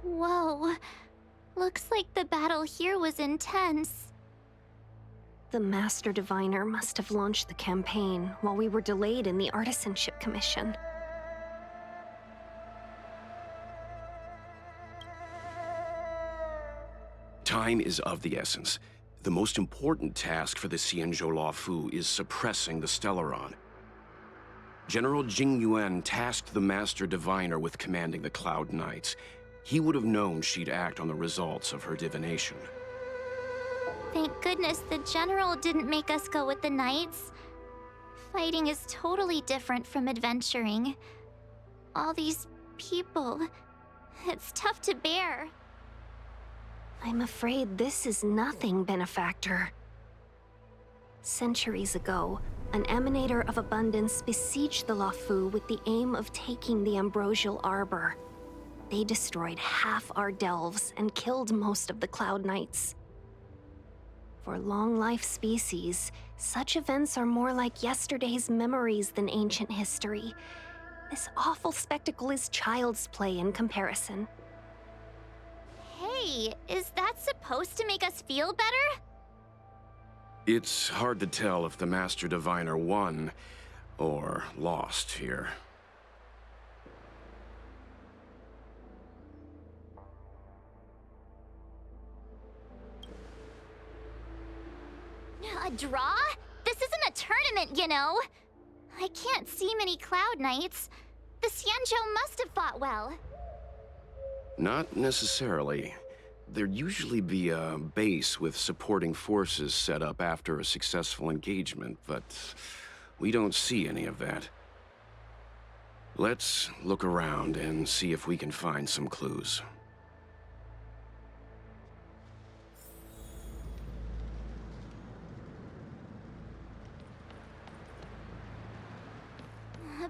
Whoa. Looks like the battle here was intense. The Master Diviner must have launched the campaign while we were delayed in the Artisanship Commission. Time is of the essence. The most important task for the Xianzhou Luofu is suppressing the Stellaron. General Jing Yuan tasked the Master Diviner with commanding the Cloud Knights. He would have known she'd act on the results of her divination. Thank goodness the General didn't make us go with the Knights. Fighting is totally different from adventuring. All these people, it's tough to bear. I'm afraid this is nothing, Benefactor. Centuries ago, an Emanator of Abundance besieged the Luofu with the aim of taking the Ambrosial Arbor. They destroyed half our delves and killed most of the Cloud Knights. For long-life species, such events are more like yesterday's memories than ancient history. This awful spectacle is child's play in comparison. Hey, is that supposed to make us feel better? It's hard to tell if the Master Diviner won or lost here. A draw? This isn't a tournament, you know. I can't see many Cloud Knights. The Xianzhou must have fought well. Not necessarily. There'd usually be a base with supporting forces set up after a successful engagement, but we don't see any of that. Let's look around and see if we can find some clues.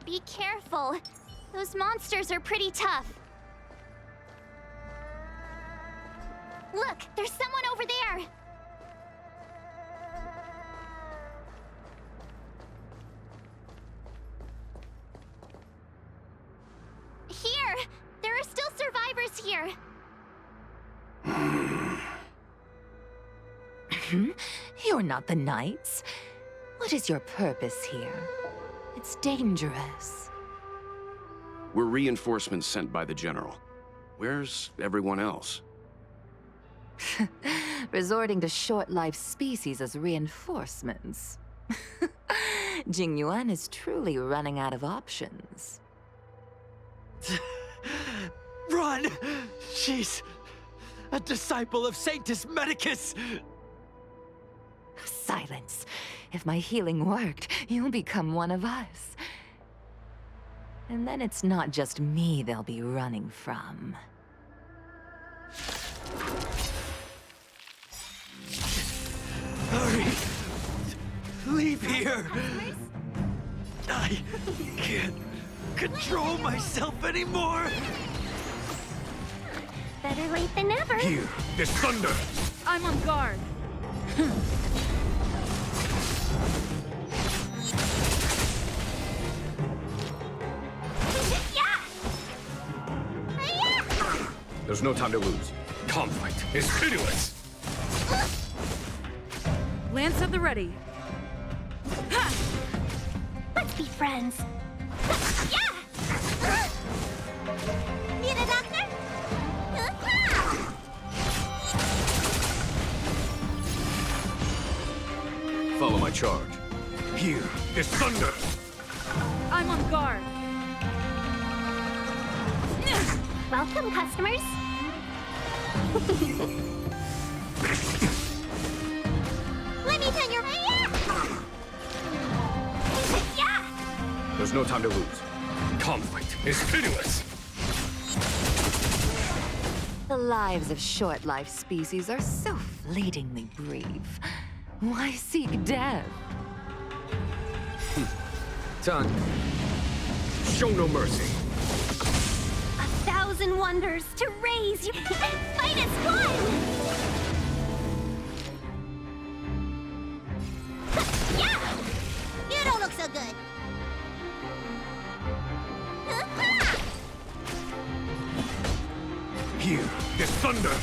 Be careful. Those monsters are pretty tough. Look, there's someone over there! Here! There are still survivors here! You're not the Knights. What is your purpose here? It's dangerous. We're reinforcements sent by the General. Where's everyone else? Resorting to short-lived species as reinforcements. Jing Yuan is truly running out of options. Run! She's a disciple of Sanctus Medicus! Silence. If my healing worked, you'll become one of us. And then it's not just me they'll be running from. Hurry! Leave here! I can't control myself anymore! Better late than never. Here, there's thunder! I'm on guard. There's no time to lose. Conflict is pitiless! Lance at the ready. Let's be friends. Need a doctor? Follow my charge. Here, there's thunder! I'm on guard. Welcome, customers. Let me tell your... There's no time to lose. Conflict is pitiless! The lives of short-lived species are so fleetingly brief. Why seek death? Done. Show no mercy. 1,000 wonders to raise you. Fight as one! Yeah! You don't look so good. Here is thunder.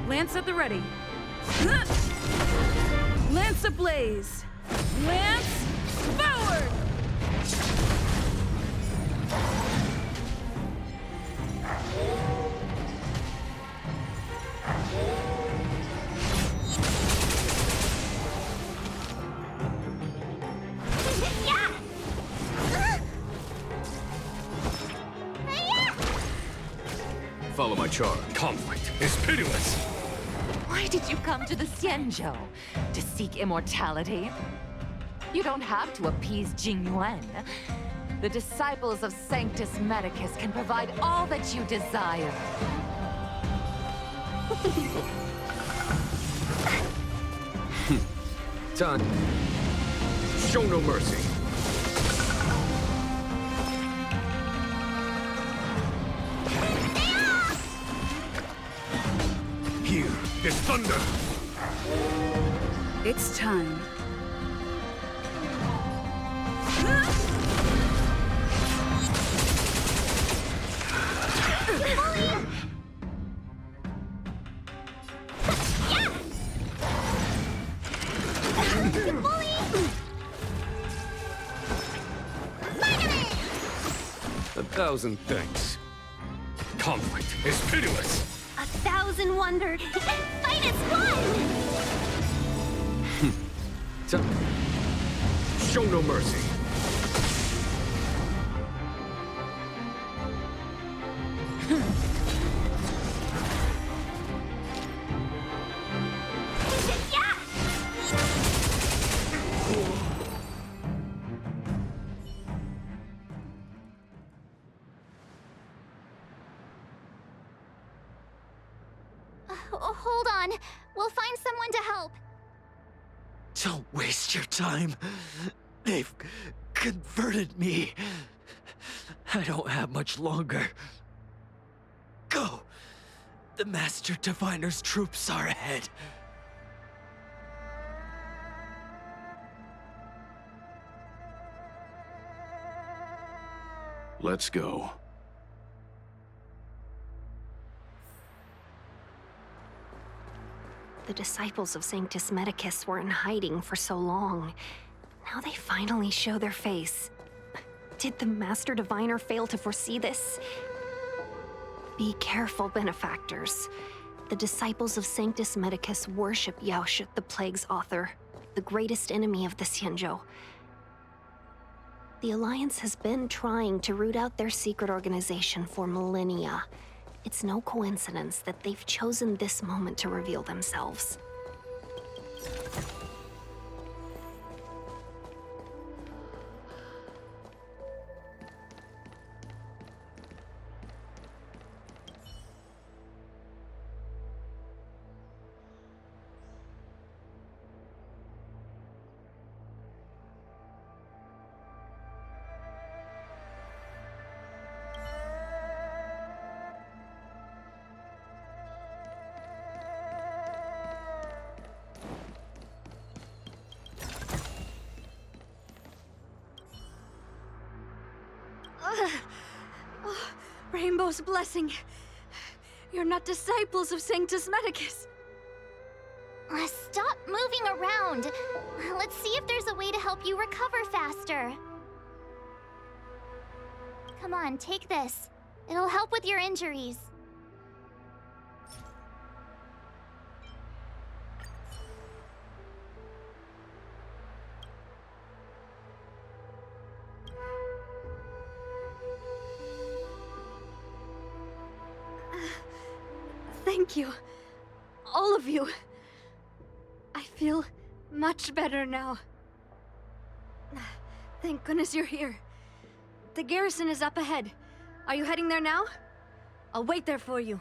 Lance at the ready. Lance ablaze. Lance forward! Follow my charge. Conflict is pitiless. Why did you come to the Xianzhou? To seek immortality? You don't have to appease Jingyuan. The disciples of Sanctus Medicus can provide all that you desire. Done. Show no mercy. Here is thunder. It's time. A thousand thanks. Conflict is pitiless. 1,000 wonders. Fight as one! Done. Show no mercy. Hold on. We'll find someone to help. Don't waste your time. They've converted me. I don't have much longer. Go! The Master Diviner's troops are ahead. Let's go. The disciples of Sanctus Medicus were in hiding for so long. Now they finally show their face. Did the Master Diviner fail to foresee this? Be careful, benefactors. The disciples of Sanctus Medicus worship Yaoshut, the Plague's author, the greatest enemy of the Xianzhou. The Alliance has been trying to root out their secret organization for millennia. It's no coincidence that they've chosen this moment to reveal themselves. Rainbow's blessing. You're not disciples of Sanctus Medicus. Stop moving around. Let's see if there's a way to help you recover faster. Come on, take this. It'll help with your injuries. Thank you. All of you. I feel much better now. Thank goodness you're here. The garrison is up ahead. Are you heading there now? I'll wait there for you.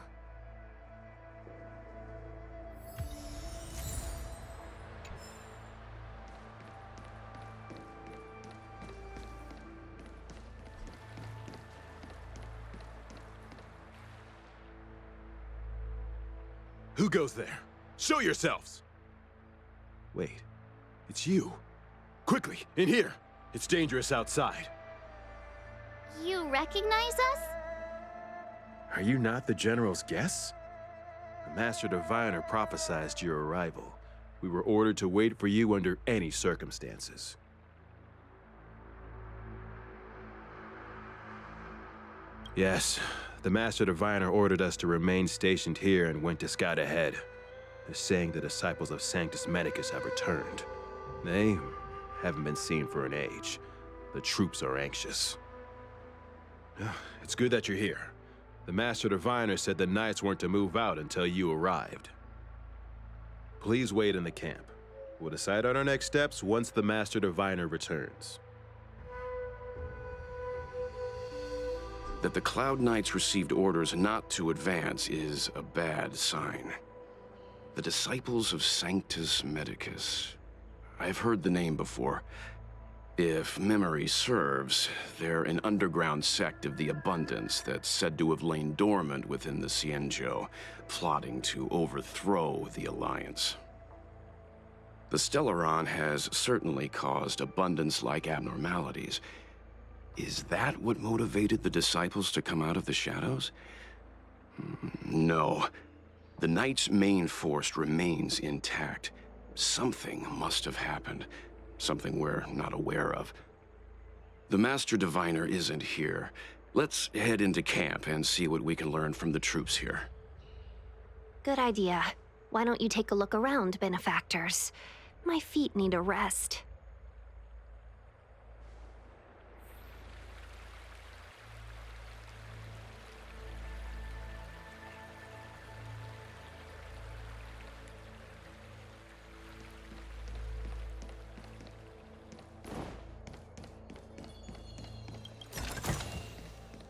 Who goes there? Show yourselves! Wait, it's you. Quickly, in here! It's dangerous outside. You recognize us? Are you not the General's guests? The Master Diviner prophesized your arrival. We were ordered to wait for you under any circumstances. Yes, the Master Diviner ordered us to remain stationed here and went to scout ahead. They're saying the disciples of Sanctus Medicus have returned. They haven't been seen for an age. The troops are anxious. It's good that you're here. The Master Diviner said the Knights weren't to move out until you arrived. Please wait in the camp. We'll decide on our next steps once the Master Diviner returns. That the Cloud Knights received orders not to advance is a bad sign. The Disciples of Sanctus Medicus. I've heard the name before. If memory serves, they're an underground sect of the Abundance that's said to have lain dormant within the Xianzhou, plotting to overthrow the Alliance. The Stellaron has certainly caused Abundance-like abnormalities. Is that what motivated the Disciples to come out of the shadows? No. The Knight's main force remains intact. Something must have happened. Something we're not aware of. The Master Diviner isn't here. Let's head into camp and see what we can learn from the troops here. Good idea. Why don't you take a look around, benefactors? My feet need a rest.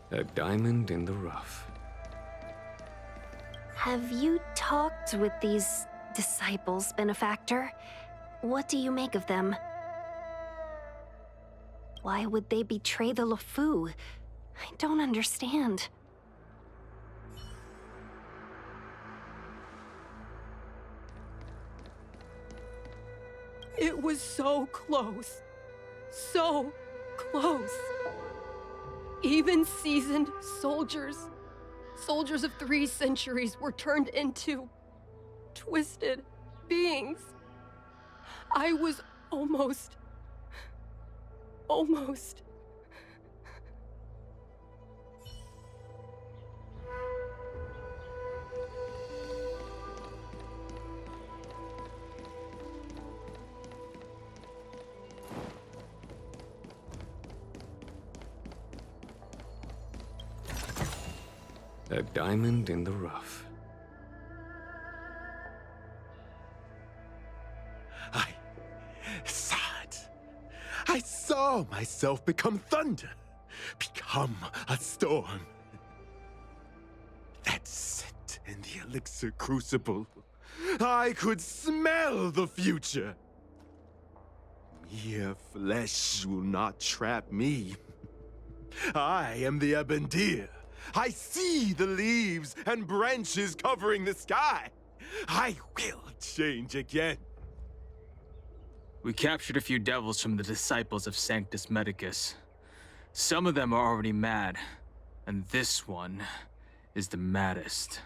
A diamond in the rough. Have you talked with these disciples, benefactor? What do you make of them? Why would they betray the LeFou? I don't understand. It was so close. So close. Even seasoned soldiers of 3 centuries were turned into twisted beings. I was almost. A diamond in the rough. I saw it. I saw myself become thunder, become a storm. That scent in the elixir crucible. I could smell the future. Mere flesh will not trap me. I am the Abendir. I see the leaves and branches covering the sky. I will change again. We captured a few devils from the disciples of Sanctus Medicus. Some of them are already mad, and this one is the maddest.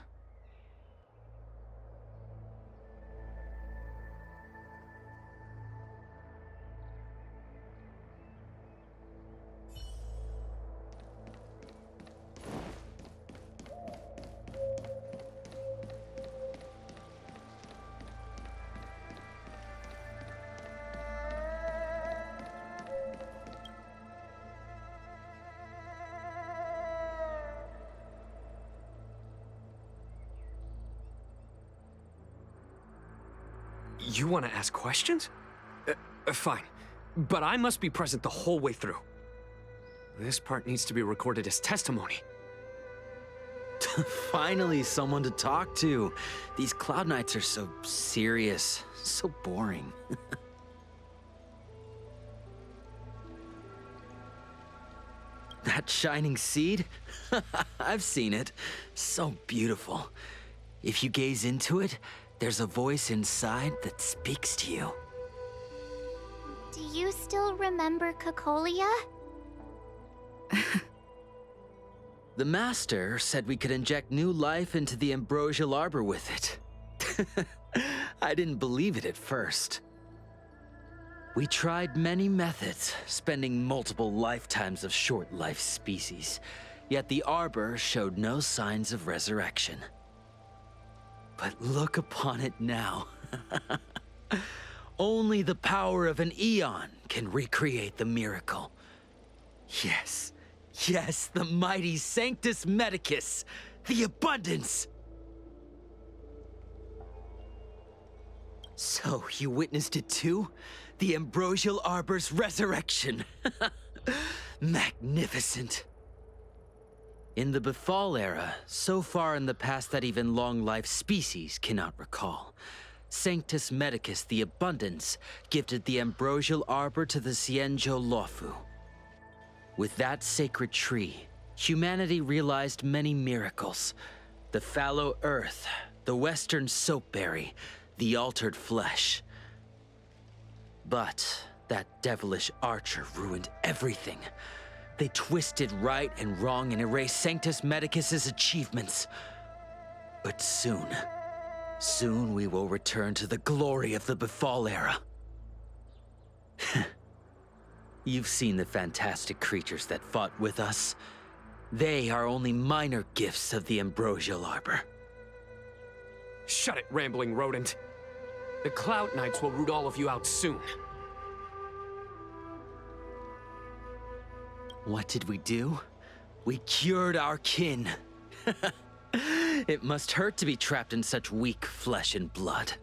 You want to ask questions? Fine. But I must be present the whole way through. This part needs to be recorded as testimony. Finally, someone to talk to. These Cloud Knights are so serious, so boring. That shining seed? I've seen it. So beautiful. If you gaze into it, there's a voice inside that speaks to you. Do you still remember Cocolia? The Master said we could inject new life into the ambrosial arbor with it. I didn't believe it at first. We tried many methods, spending multiple lifetimes of short-life species, yet the arbor showed no signs of resurrection. But look upon it now. Only the power of an eon can recreate the miracle. Yes. Yes, the mighty Sanctus Medicus, the abundance! So, you witnessed it too? The ambrosial arbor's resurrection. Magnificent. In the Befall era, so far in the past that even long-life species cannot recall, Sanctus Medicus, the abundance, gifted the ambrosial arbor to the Xianzhou Luofu. With that sacred tree, humanity realized many miracles. The fallow earth, the western soapberry, the altered flesh. But that devilish archer ruined everything. They twisted right and wrong and erased Sanctus Medicus's achievements. But soon we will return to the glory of the Befall era. You've seen the fantastic creatures that fought with us. They are only minor gifts of the ambrosial arbor. Shut it, rambling rodent. The Cloud Knights will root all of you out soon. What did we do? We cured our kin. It must hurt to be trapped in such weak flesh and blood.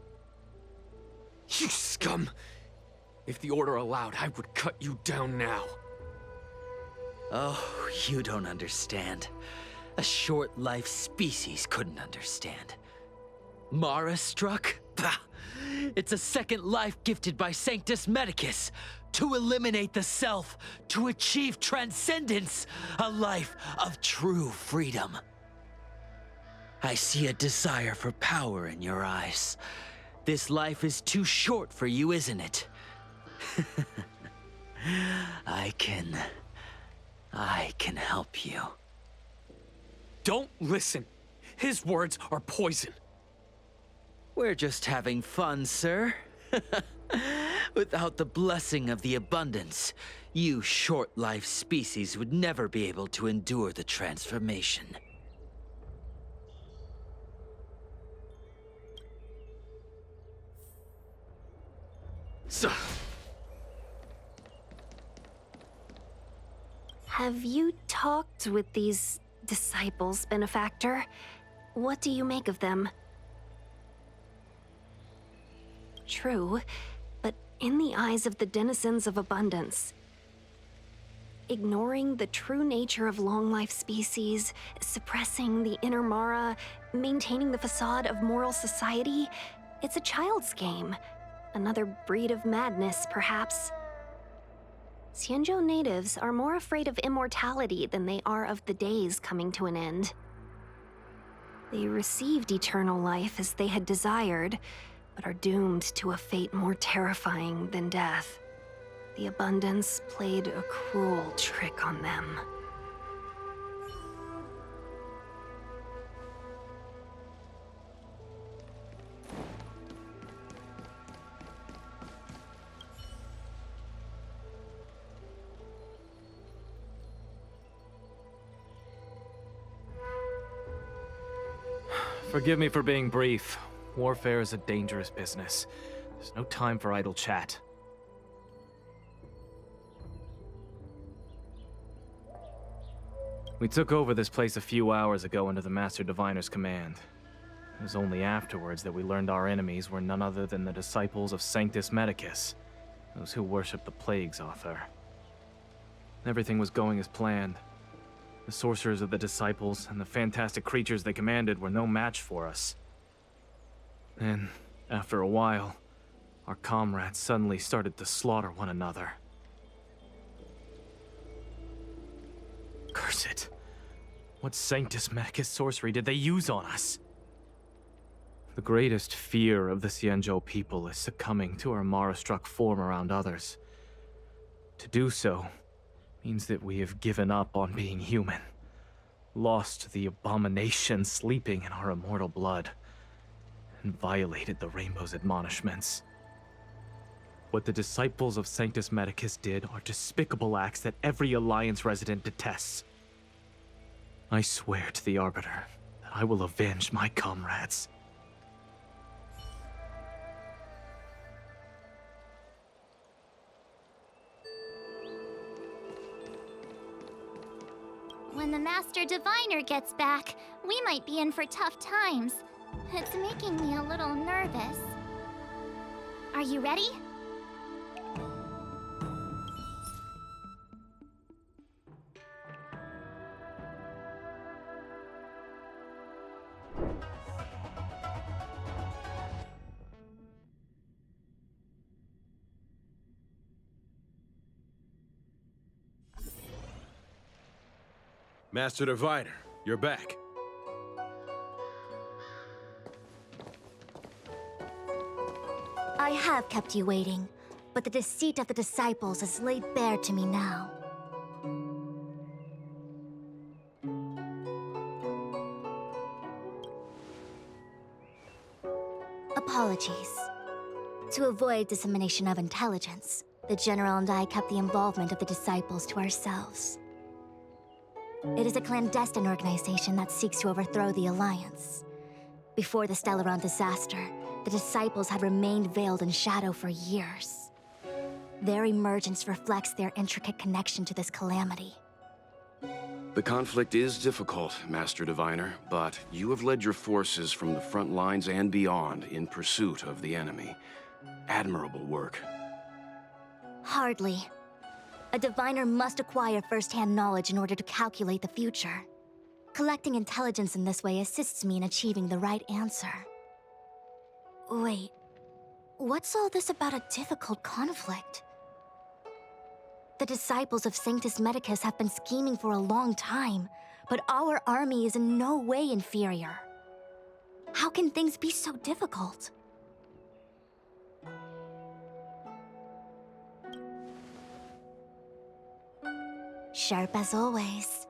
You scum! If the Order allowed, I would cut you down now. Oh, you don't understand. A short-life species couldn't understand. Mara struck? Bah! It's a second life gifted by Sanctus Medicus. To eliminate the self, to achieve transcendence, a life of true freedom. I see a desire for power in your eyes. This life is too short for you, isn't it? I can help you. Don't listen. His words are poison. We're just having fun, sir. Without the blessing of the abundance, you short-life species would never be able to endure the transformation. Have you talked with these disciples, Benefactor? What do you make of them? True, but in the eyes of the denizens of abundance, ignoring the true nature of long-life species, suppressing the inner Mara, maintaining the facade of moral society, it's a child's game. Another breed of madness, perhaps. Xianzhou natives are more afraid of immortality than they are of the days coming to an end. They received eternal life as they had desired, but are doomed to a fate more terrifying than death. The abundance played a cruel trick on them. Forgive me for being brief. Warfare is a dangerous business. There's no time for idle chat. We took over this place a few hours ago under the Master Diviner's command. It was only afterwards that we learned our enemies were none other than the disciples of Sanctus Medicus, those who worship the plague's author. Everything was going as planned. The sorcerers of the Disciples and the fantastic creatures they commanded were no match for us. Then, after a while, our comrades suddenly started to slaughter one another. Curse it. What Sanctus Medicus sorcery did they use on us? The greatest fear of the Xianzhou people is succumbing to our Mara-struck form around others. To do so means that we have given up on being human, lost the abomination sleeping in our immortal blood, and violated the Rainbow's admonishments. What the disciples of Sanctus Medicus did are despicable acts that every Alliance resident detests. I swear to the Arbiter that I will avenge my comrades. When the Master Diviner gets back, we might be in for tough times. It's making me a little nervous. Are you ready? Master Diviner, you're back. I have kept you waiting, but the deceit of the disciples is laid bare to me now. Apologies. To avoid dissemination of intelligence, the General and I kept the involvement of the disciples to ourselves. It is a clandestine organization that seeks to overthrow the Alliance. Before the Stellaron disaster, the disciples had remained veiled in shadow for years. Their emergence reflects their intricate connection to this calamity. The conflict is difficult, Master Diviner, but you have led your forces from the front lines and beyond in pursuit of the enemy. Admirable work. Hardly. A diviner must acquire first-hand knowledge in order to calculate the future. Collecting intelligence in this way assists me in achieving the right answer. Wait, what's all this about a difficult conflict? The disciples of Sanctus Medicus have been scheming for a long time, but our army is in no way inferior. How can things be so difficult? Sharp as always.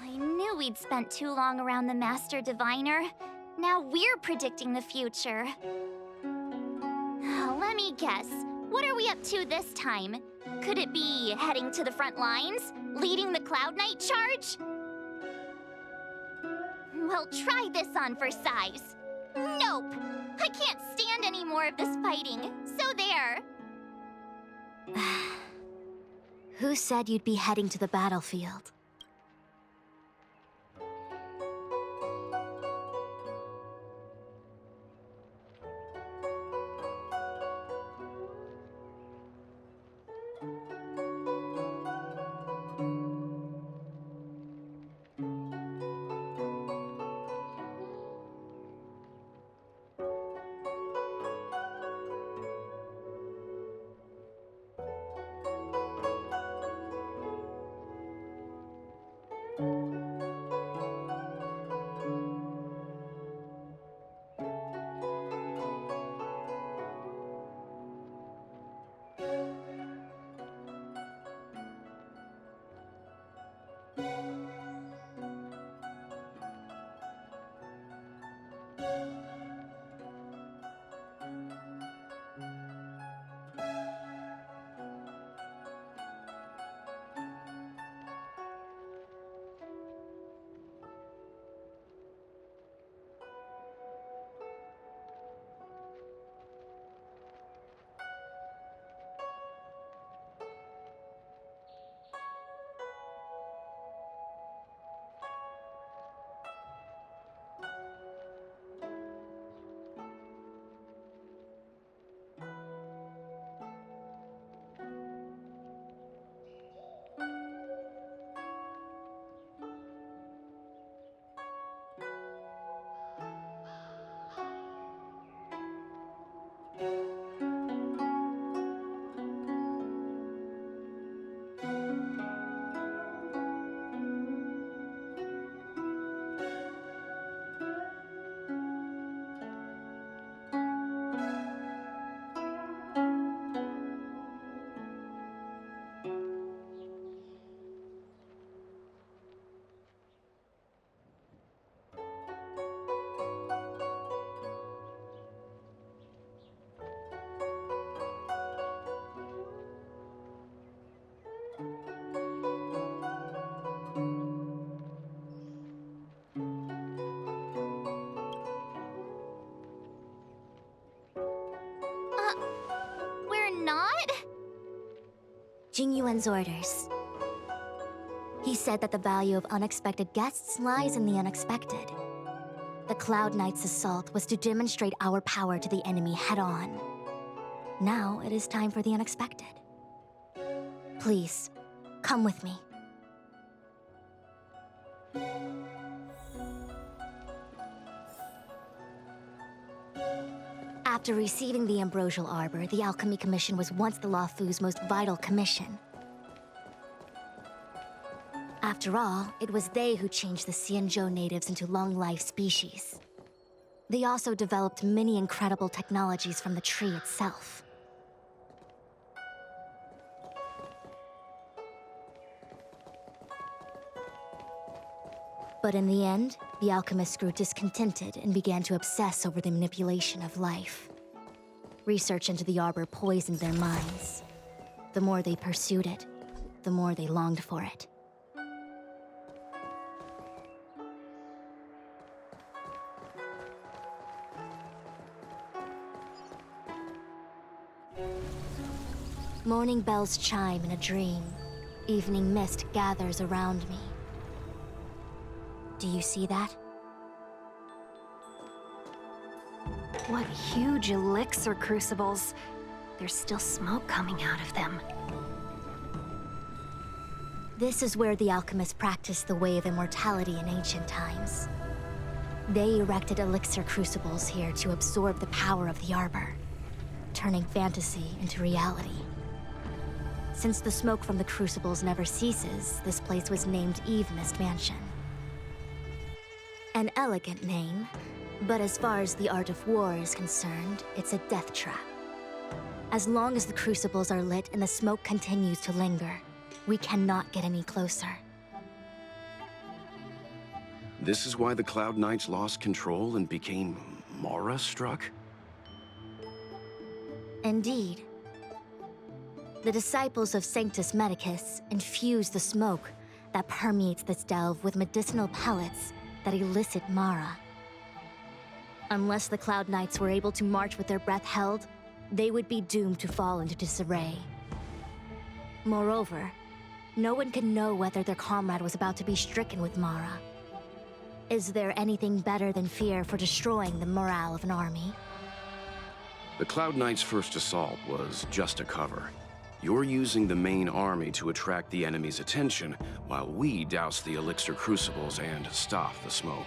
I knew we'd spent too long around the Master Diviner. Now we're predicting the future. Let me guess. What are we up to this time? Could it be heading to the front lines? Leading the Cloud Knight charge? Well, try this on for size. Nope! I can't stand any more of this fighting. So there. Who said you'd be heading to the battlefield? Jingyuan's orders. He said that the value of unexpected guests lies in the unexpected. The Cloud Knight's assault was to demonstrate our power to the enemy head-on. Now it is time for the unexpected. Please, come with me. After receiving the Ambrosial Arbor, the Alchemy Commission was once the Luofu's most vital commission. After all, it was they who changed the Xianzhou natives into long-life species. They also developed many incredible technologies from the tree itself. But in the end, the alchemists grew discontented and began to obsess over the manipulation of life. Research into the arbor poisoned their minds. The more they pursued it, the more they longed for it. Morning bells chime in a dream. Evening mist gathers around me. Do you see that? What huge elixir crucibles. There's still smoke coming out of them. This is where the alchemists practiced the way of immortality in ancient times. They erected elixir crucibles here to absorb the power of the arbor, turning fantasy into reality. Since the smoke from the crucibles never ceases, this place was named Eve Mist Mansion. An elegant name, but as far as the art of war is concerned, it's a death trap. As long as the crucibles are lit and the smoke continues to linger, we cannot get any closer. This is why the Cloud Knights lost control and became Mara-struck? Indeed. The disciples of Sanctus Medicus infuse the smoke that permeates this delve with medicinal pellets that elicit Mara. Unless the Cloud Knights were able to march with their breath held, they would be doomed to fall into disarray. Moreover, no one could know whether their comrade was about to be stricken with Mara. Is there anything better than fear for destroying the morale of an army? The Cloud Knights' first assault was just a cover. You're using the main army to attract the enemy's attention, while we douse the elixir crucibles and stop the smoke.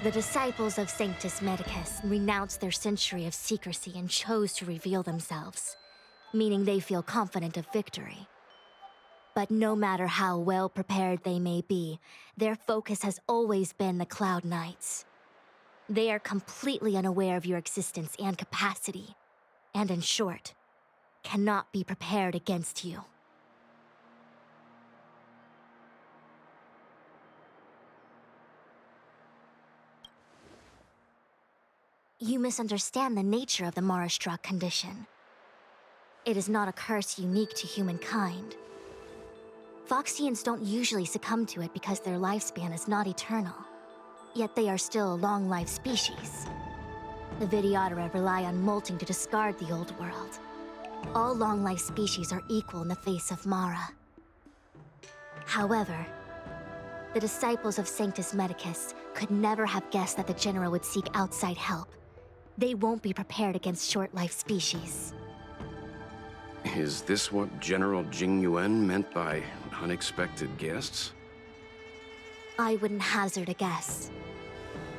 The disciples of Sanctus Medicus renounced their century of secrecy and chose to reveal themselves, meaning they feel confident of victory. But no matter how well prepared they may be, their focus has always been the Cloud Knights. They are completely unaware of your existence and capacity, and in short, cannot be prepared against you. You misunderstand the nature of the Mara-struck condition. It is not a curse unique to humankind. Phoxians don't usually succumb to it because their lifespan is not eternal. Yet they are still a long-life species. The Vidyadhara rely on molting to discard the old world. All long-life species are equal in the face of Mara. However, the disciples of Sanctus Medicus could never have guessed that the General would seek outside help. They won't be prepared against short-life species. Is this what General Jingyuan meant by unexpected guests? I wouldn't hazard a guess.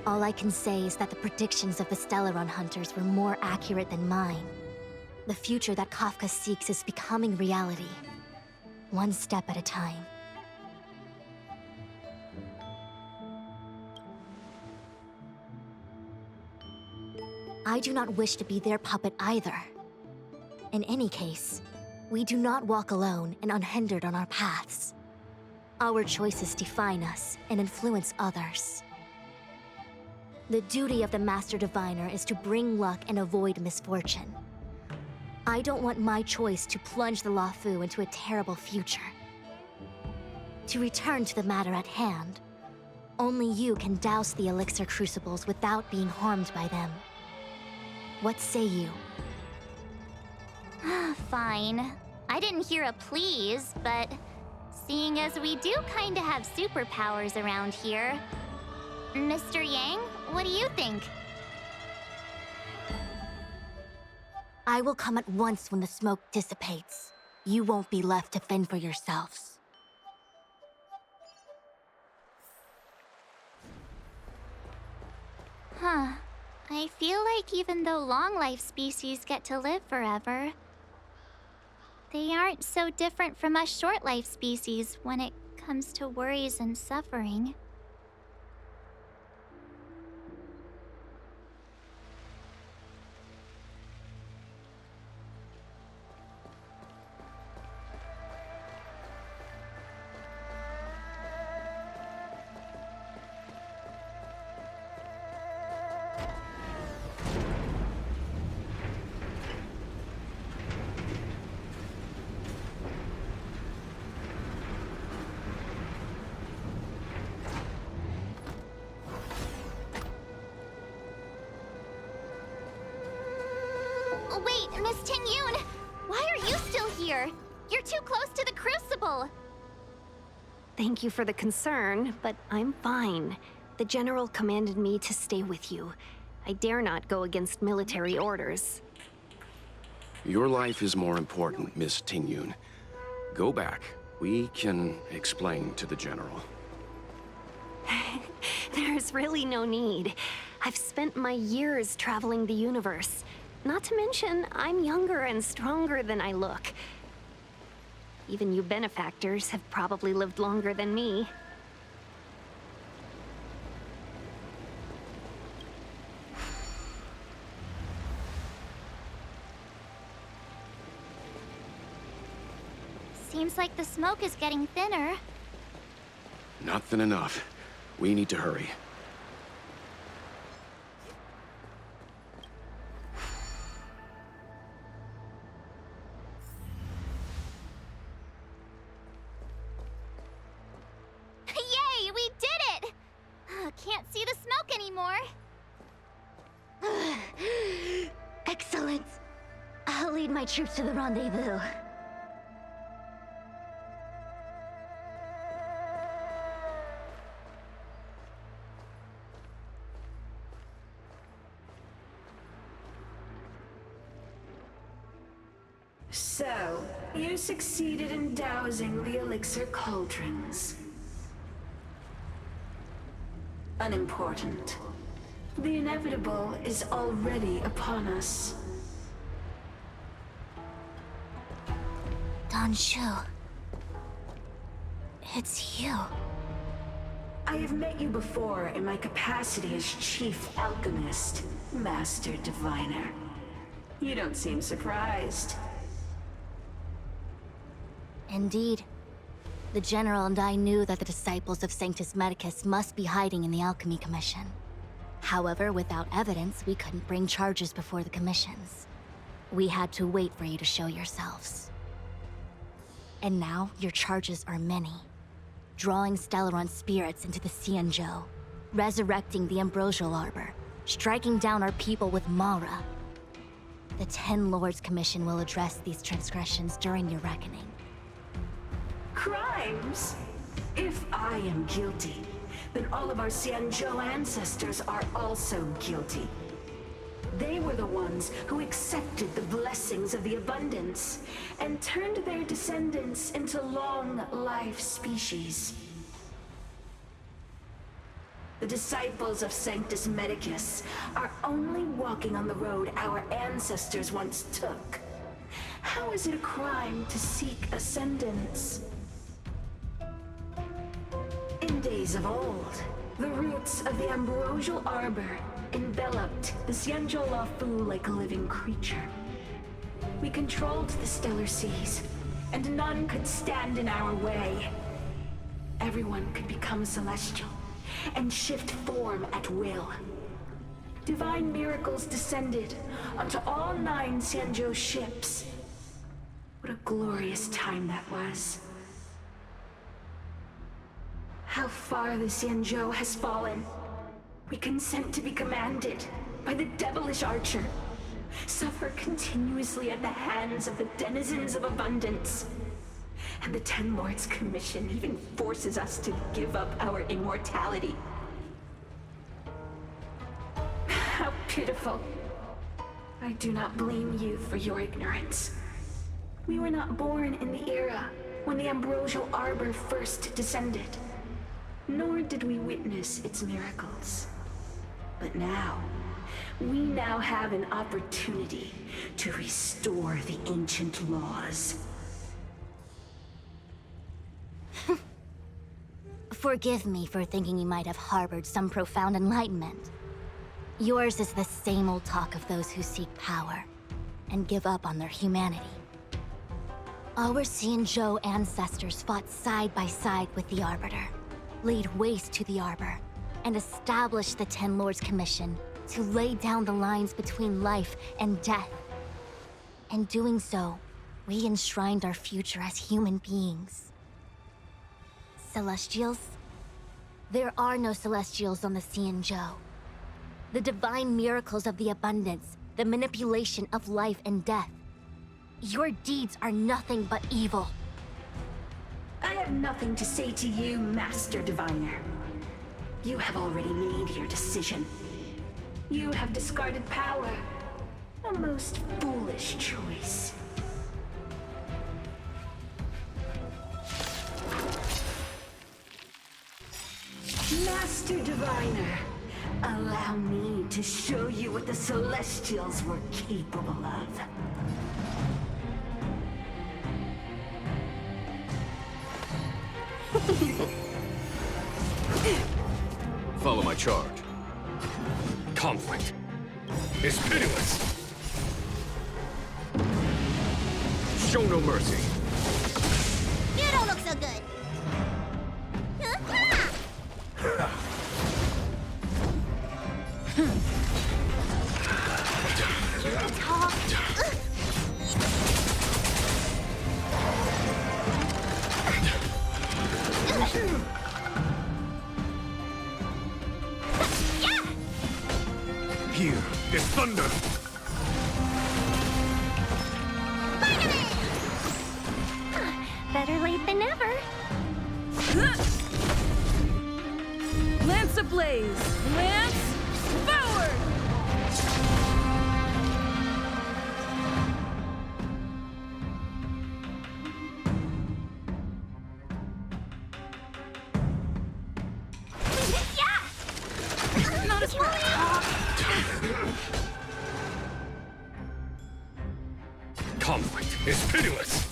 All I can say is that the predictions of the Stellaron hunters were more accurate than mine. The future that Kafka seeks is becoming reality, one step at a time. I do not wish to be their puppet either. In any case, we do not walk alone and unhindered on our paths. Our choices define us and influence others. The duty of the Master Diviner is to bring luck and avoid misfortune. I don't want my choice to plunge the Luofu into a terrible future. To return to the matter at hand, only you can douse the elixir crucibles without being harmed by them. What say you? fine. I didn't hear a please, but seeing as we do kinda have superpowers around here, Mr. Yang, what do you think? I will come at once when the smoke dissipates. You won't be left to fend for yourselves. Huh. I feel like even though long-life species get to live forever, they aren't so different from us short-life species when it comes to worries and suffering. Wait, Miss Ting-Yoon! Why are you still here? You're too close to the Crucible! Thank you for the concern, but I'm fine. The General commanded me to stay with you. I dare not go against military orders. Your life is more important, Miss Ting-Yoon. Go back. We can explain to the General. There's really no need. I've spent my years traveling the universe. Not to mention, I'm younger and stronger than I look. Even you benefactors have probably lived longer than me. Seems like the smoke is getting thinner. Not thin enough. We need to hurry. Yay, we did it! Can't see the smoke anymore. Excellent. I'll lead my troops to the rendezvous. So, you succeeded in dousing the elixir cauldrons. Unimportant. The inevitable is already upon us. Danshu. It's you. I have met you before in my capacity as Chief Alchemist, Master Diviner. You don't seem surprised. Indeed. The General and I knew that the disciples of Sanctus Medicus must be hiding in the Alchemy Commission. However, without evidence, we couldn't bring charges before the commissions. We had to wait for you to show yourselves. And now, your charges are many. Drawing Stellaron spirits into the Xianzhou, resurrecting the Ambrosial Arbor, striking down our people with Mara. The Ten Lords Commission will address these transgressions during your reckoning. Crimes? If I am guilty, then all of our Xianzhou ancestors are also guilty. They were the ones who accepted the blessings of the abundance and turned their descendants into long-life species. The disciples of Sanctus Medicus are only walking on the road our ancestors once took. How is it a crime to seek ascendance? In days of old, the roots of the Ambrosial Arbor enveloped the Xianzhou Luofu like a living creature. We controlled the stellar seas, and none could stand in our way. Everyone could become celestial and shift form at will. Divine miracles descended onto all 9 Xianzhou ships. What a glorious time that was. How far the Xianzhou has fallen. We consent to be commanded by the devilish archer, suffer continuously at the hands of the denizens of abundance. And the Ten Lords Commission even forces us to give up our immortality. How pitiful. I do not blame you for your ignorance. We were not born in the era when the Ambrosial Arbor first descended, nor did we witness its miracles. But now, we now have an opportunity to restore the ancient laws. Forgive me for thinking you might have harbored some profound enlightenment. Yours is the same old talk of those who seek power and give up on their humanity. Our Xianzhou ancestors fought side by side with the Arbiter, laid waste to the Arbor, and established the Ten Lords Commission to lay down the lines between life and death. In doing so, we enshrined our future as human beings. Celestials? There are no Celestials on the Xianzhou. The divine miracles of the abundance, the manipulation of life and death. Your deeds are nothing but evil. I have nothing to say to you, Master Diviner. You have already made your decision. You have discarded power. A most foolish choice. Master Diviner, allow me to show you what the Celestials were capable of. Follow my charge. Conflict is pitiless. Show no mercy. You don't look so good. Here is thunder. Better late than never. Lance ablaze! Lance forward! Not as Conflict is pitiless.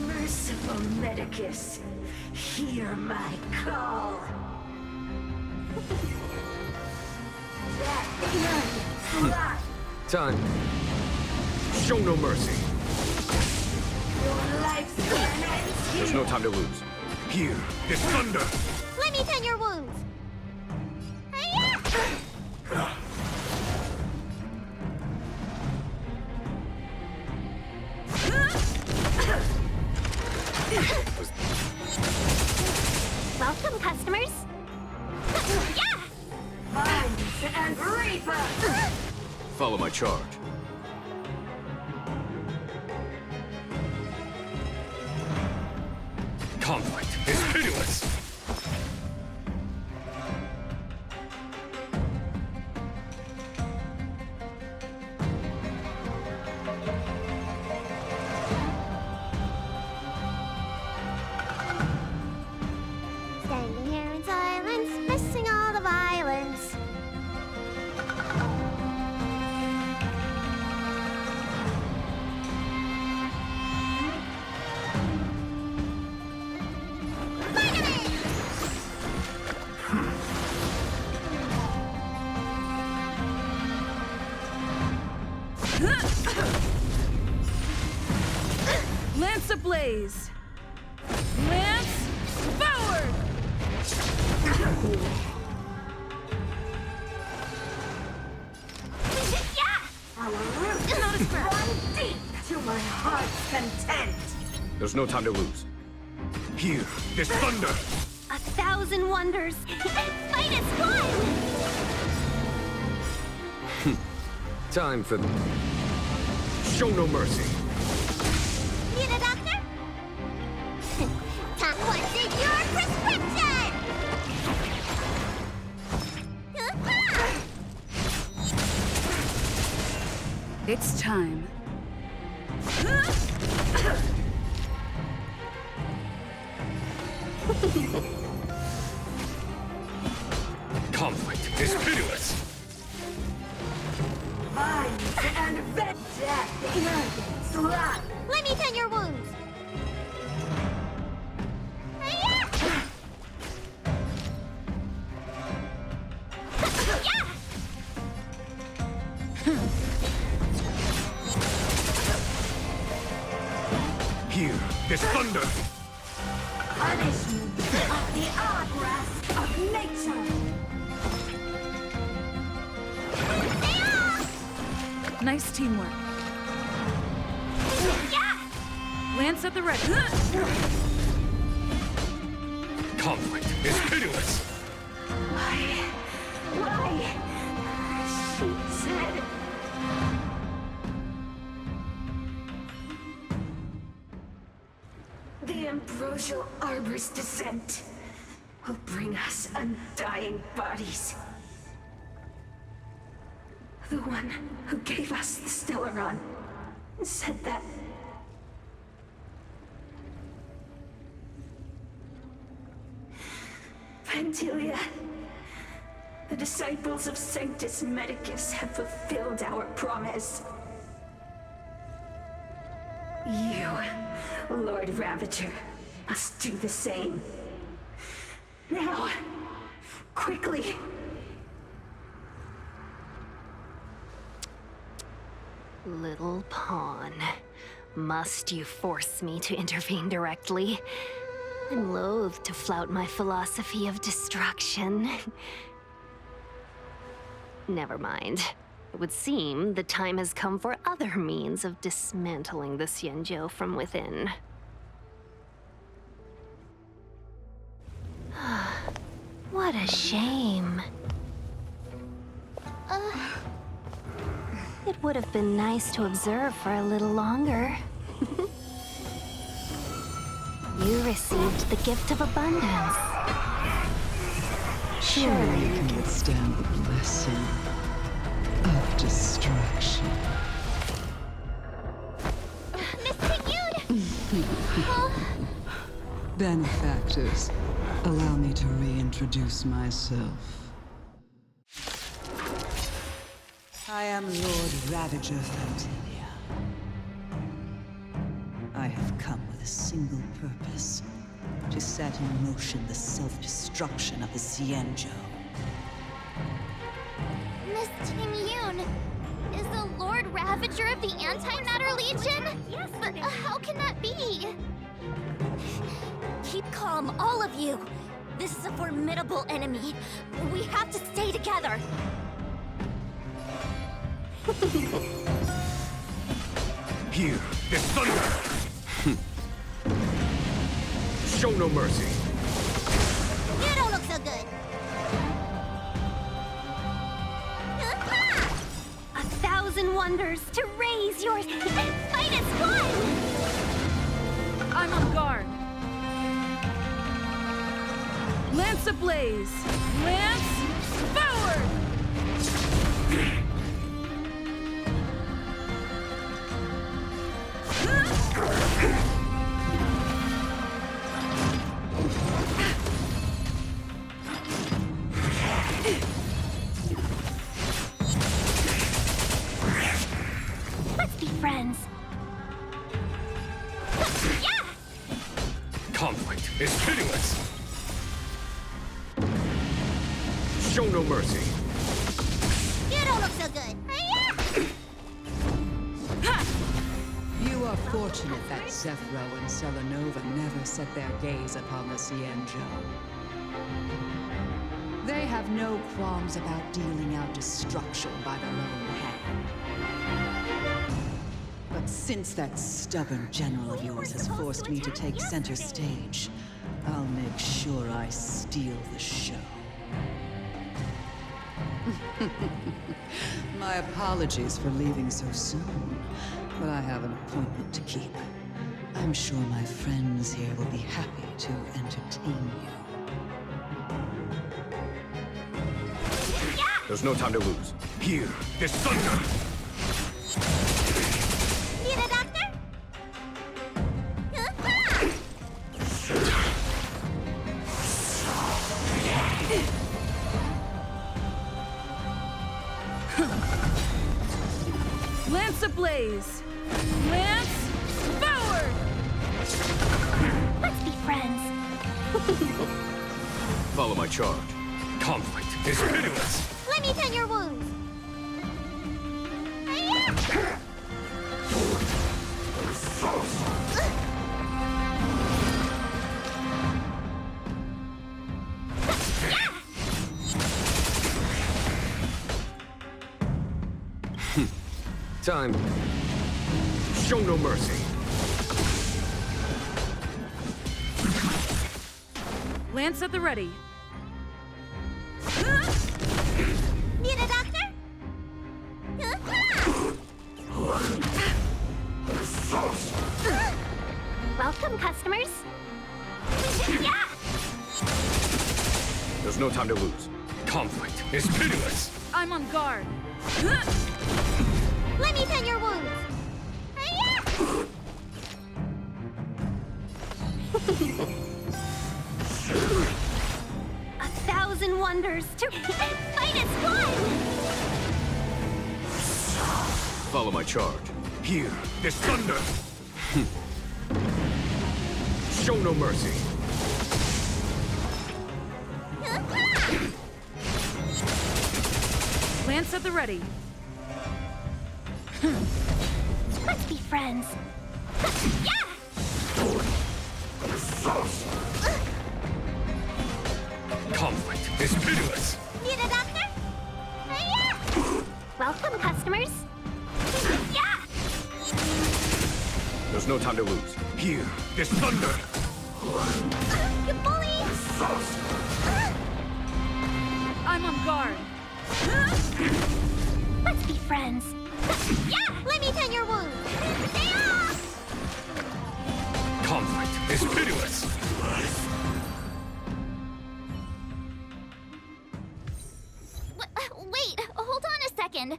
Merciful Medicus, hear my call. Time. Show no mercy. Your lifespan ends here. There's no time to lose. Here is thunder. Let me tend your wounds. Welcome, customers. Vines and Reaper! Follow my charge. Conflict is pitiless. Standing here in silence, missing all the violence. Lance ablaze! Lance forward! Our roots run deep to my heart's content. There's no time to lose. Here is thunder. 1,000 wonders. Fight is fun! Time for... Show no mercy. Need a doctor? Top what's in your prescription! It's time. Conflict is pitiless. Vines and vet death. Let me tend your wounds. Hear this thunder. Punishment of the artgrass of nature. Nice teamwork. Lance at the ready. Conflict is pitiless. Why? She said... The Ambrosial Arbor's descent will bring us undying bodies. The one who gave us the Stellaron said that... Vantilia, the disciples of Sanctus Medicus have fulfilled our promise. You, Lord Ravager, must do the same. Now, quickly. Little pawn. Must you force me to intervene directly? I'm loath to flout my philosophy of destruction. Never mind. It would seem the time has come for other means of dismantling the Xianzhou from within. What a shame. It would have been nice to observe for a little longer. You received the gift of abundance. Surely you can withstand the blessing of destruction. Miss Ping-Yun! Benefactors, allow me to reintroduce myself. I am Lord Ravager Vantilia. I have come with a single purpose, to set in motion the self-destruction of the Xianzhou. Miss Ping-Yun, is the Lord Ravager of the Antimatter Legion? Yes, but how can that be? Keep calm, all of you. This is a formidable enemy. We have to stay together. Hear this thunder. Show no mercy. You don't look so good. 1,000 wonders to raise your... Fight as one! I'm on guard. Lance ablaze. Lance forward! Let's be friends. Yeah! Conflict is pitiless. Show no mercy. You don't look so good. You are fortunate that Zephyro and Selenova never set their gaze upon the Xianzhou. They have no qualms about dealing out destruction by their own hand. But since that stubborn general of yours has forced me to take center stage, I'll make sure I steal the show. My apologies for leaving so soon, but I have an appointment to keep. I'm sure my friends here will be happy to entertain you. There's no time to lose. Here, this thunder! Need a doctor? Lance ablaze! Lance forward! Let's be friends. Follow my charge. Conflict is pitiless! Let me tend your wounds. Time. Show no mercy. Lance at the ready. Need a doctor? Welcome, customers. There's no time to lose. Conflict is pitiless! I'm on guard. Let me tend your wounds. 1,000 wonders to fight is fun! Follow my charge. Here, this thunder! Show no mercy. Lance at the ready. Let's be friends. Conflict is pitiless! Need a doctor? Welcome, customers. There's no time to lose. Here, this thunder! You bully! I'm on guard. Let's be friends. Let me tend your wounds. Conflict is pitiless! Wait, hold on a second.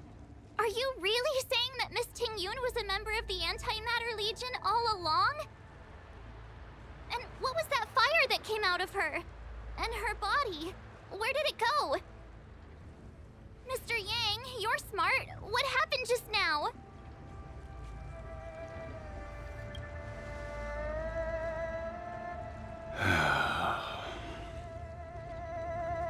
Are you really saying that Miss Ting-Yun was a member of the Antimatter Legion all along? And what was that fire that came out of her? And her body? Where did it go? Mr. Yang, you're smart. What happened just now?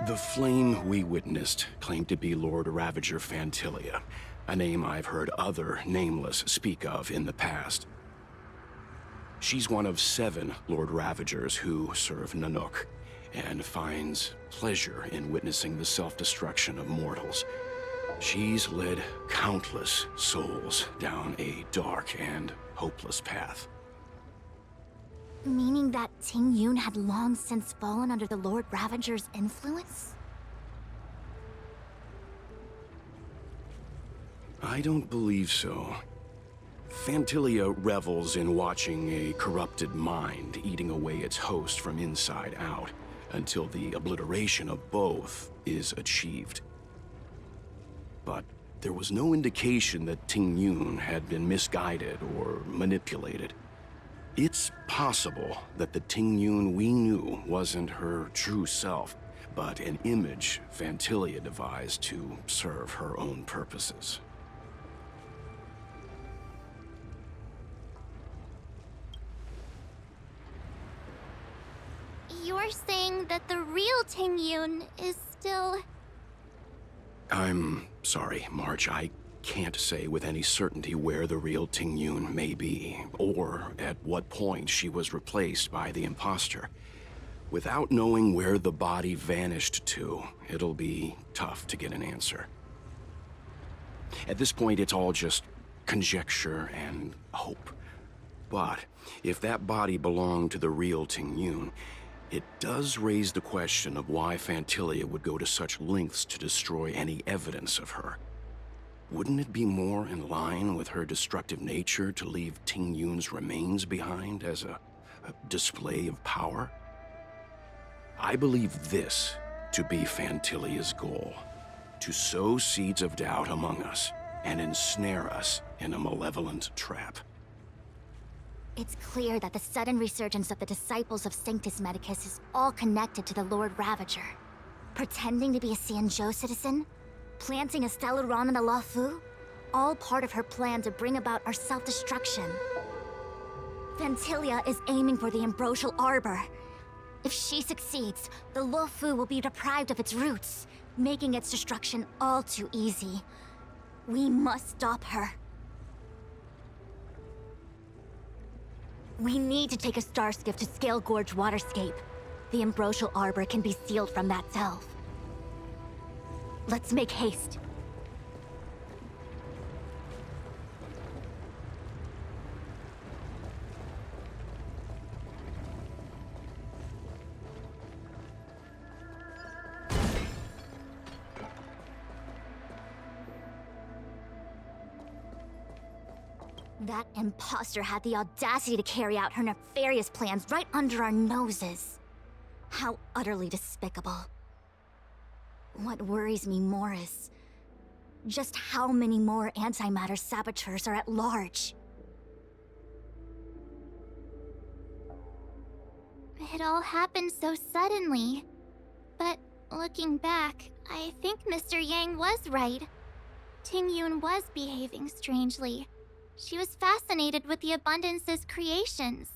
The flame we witnessed claimed to be Lord Ravager Phantilia, a name I've heard other Nameless speak of in the past. She's one of 7 Lord Ravagers who serve Nanook, and finds pleasure in witnessing the self-destruction of mortals. She's led countless souls down a dark and hopeless path. Meaning that Ting-Yun had long since fallen under the Lord Ravager's influence? I don't believe so. Phantilia revels in watching a corrupted mind eating away its host from inside out, until the obliteration of both is achieved. But there was no indication that Ting-Yun had been misguided or manipulated. It's possible that the Ting-Yun we knew wasn't her true self, but an image Phantilia devised to serve her own purposes. You're saying that the real Ting-Yun is still... I'm sorry, March. I can't say with any certainty where the real Ting-Yun may be, or at what point she was replaced by the imposter. Without knowing where the body vanished to, it'll be tough to get an answer. At this point, it's all just conjecture and hope. But if that body belonged to the real Ting-Yun, It does raise the question of why Phantilia would go to such lengths to destroy any evidence of her. Wouldn't it be more in line with her destructive nature to leave Ting Yun's remains behind as a display of power? I believe this to be Phantilia's goal: to sow seeds of doubt among us and ensnare us in a malevolent trap. It's clear that the sudden resurgence of the disciples of Sanctus Medicus is all connected to the Lord Ravager. Pretending to be a Xianzhou citizen? Planting a Stellaron in the Luofu? All part of her plan to bring about our self-destruction. Phantilia is aiming for the Ambrosial Arbor. If she succeeds, the Luofu will be deprived of its roots, making its destruction all too easy. We must stop her. We need to take a star skiff to Scale Gorge Waterscape. The Ambrosial Arbor can be sealed from that delve. Let's make haste. That imposter had the audacity to carry out her nefarious plans right under our noses. How utterly despicable. What worries me more is just how many more antimatter saboteurs are at large. It all happened so suddenly. But looking back, I think Mr. Yang was right. Ting Yun was behaving strangely. She was fascinated with the Abundance's creations.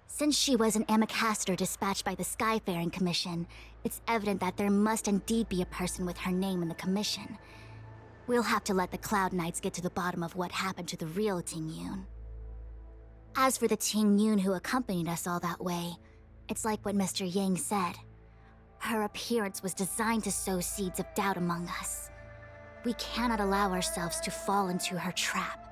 Since she was an Amicastor dispatched by the Skyfaring Commission, it's evident that there must indeed be a person with her name in the commission. We'll have to let the Cloud Knights get to the bottom of what happened to the real Ting Yun. As for the Ting Yun who accompanied us all that way, it's like what Mr. Yang said. Her appearance was designed to sow seeds of doubt among us. We cannot allow ourselves to fall into her trap.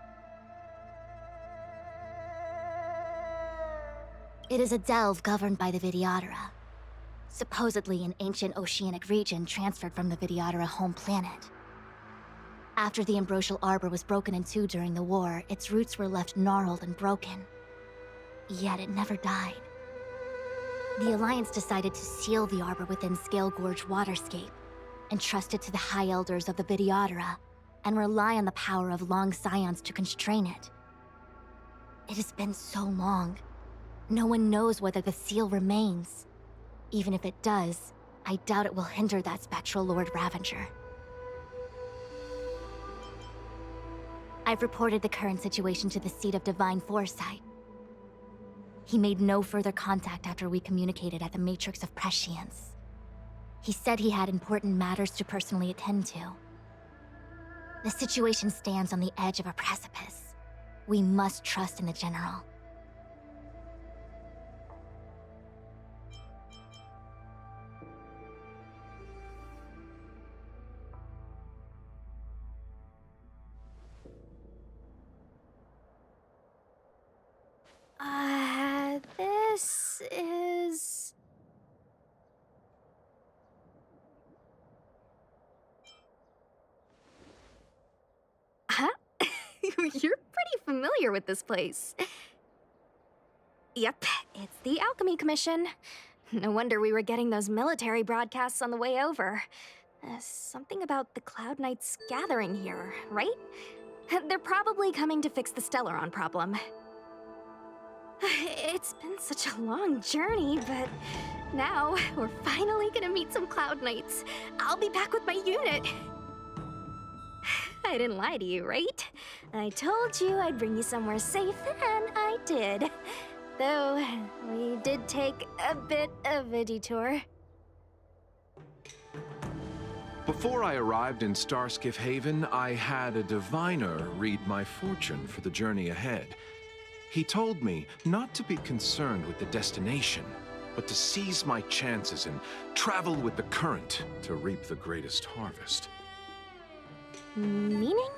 It is a delve governed by the Vidyadhara, supposedly an ancient oceanic region transferred from the Vidyadhara home planet. After the Ambrosial Arbor was broken in two during the war, its roots were left gnarled and broken. Yet it never died. The Alliance decided to seal the arbor within Scale Gorge Waterscape, entrust it to the High Elders of the Vidyadhara, and rely on the power of long scions to constrain it. It has been so long. No one knows whether the seal remains. Even if it does, I doubt it will hinder that spectral Lord Ravager. I've reported the current situation to the Seat of Divine Foresight. He made no further contact after we communicated at the Matrix of Prescience. He said he had important matters to personally attend to. The situation stands on the edge of a precipice. We must trust in the General. This is... Huh? You're pretty familiar with this place. Yep, it's the Alchemy Commission. No wonder we were getting those military broadcasts on the way over. Something about the Cloud Knights gathering here, right? They're probably coming to fix the Stellaron problem. It's been such a long journey, but now we're finally gonna meet some Cloud Knights. I'll be back with my unit. I didn't lie to you, right? I told you I'd bring you somewhere safe, and I did. Though, we did take a bit of a detour. Before I arrived in Starskiff Haven, I had a diviner read my fortune for the journey ahead. He told me not to be concerned with the destination, but to seize my chances and travel with the current to reap the greatest harvest. Meaning?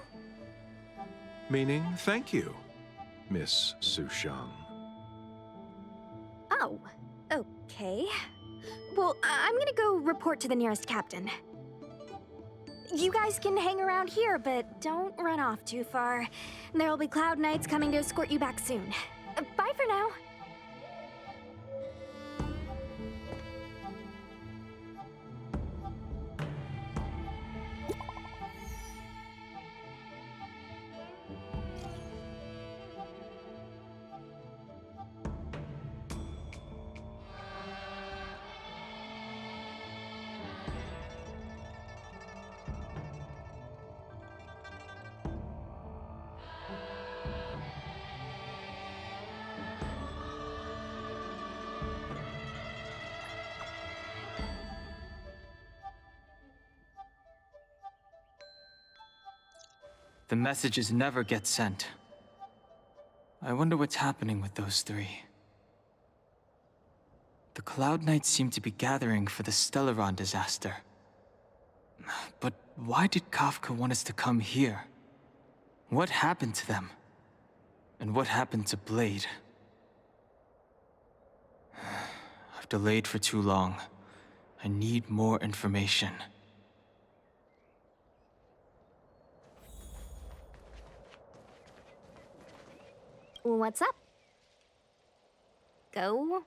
Meaning, thank you, Miss Sushang. Oh, Okay. Well, I'm gonna go report to the nearest captain. You guys can hang around here, but don't run off too far. There'll be Cloud Knights coming to escort you back soon. Bye for now. The messages never get sent. I wonder what's happening with those three. The Cloud Knights seem to be gathering for the Stellaron disaster. But why did Kafka want us to come here? What happened to them? And what happened to Blade? I've delayed for too long. I need more information. What's up? Go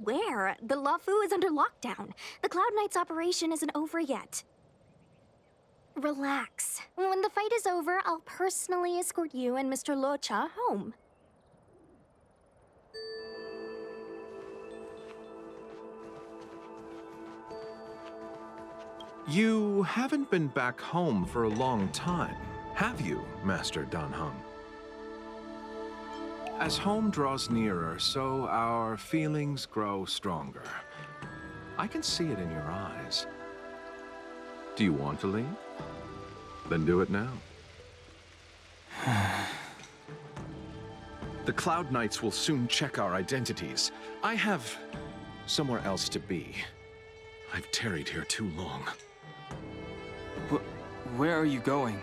where? The Luofu is under lockdown. The Cloud Knights operation isn't over yet. Relax. When the fight is over, I'll personally escort you and Mr. Locha home. You haven't been back home for a long time, have you, Master Danham? As home draws nearer, so our feelings grow stronger. I can see it in your eyes. Do you want to leave? Then do it now. The Cloud Knights will soon check our identities. I have somewhere else to be. I've tarried here too long. Where are you going?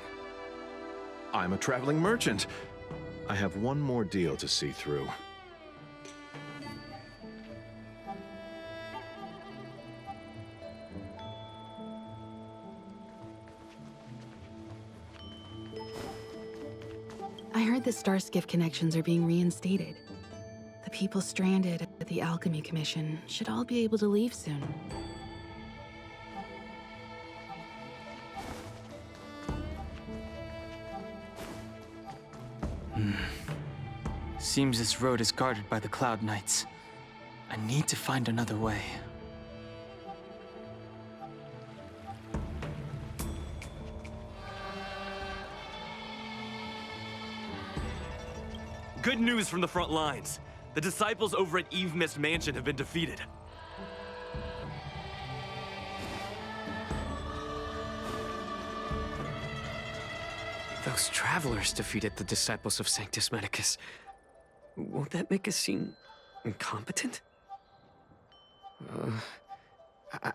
I'm a traveling merchant. I have one more deal to see through. I heard the Starskiff connections are being reinstated. The people stranded at the Alchemy Commission should all be able to leave soon. Seems this road is guarded by the Cloud Knights. I need to find another way. Good news from the front lines. The disciples over at Eve Mist Mansion have been defeated. Those travelers defeated the disciples of Sanctus Medicus. Won't that make us seem incompetent?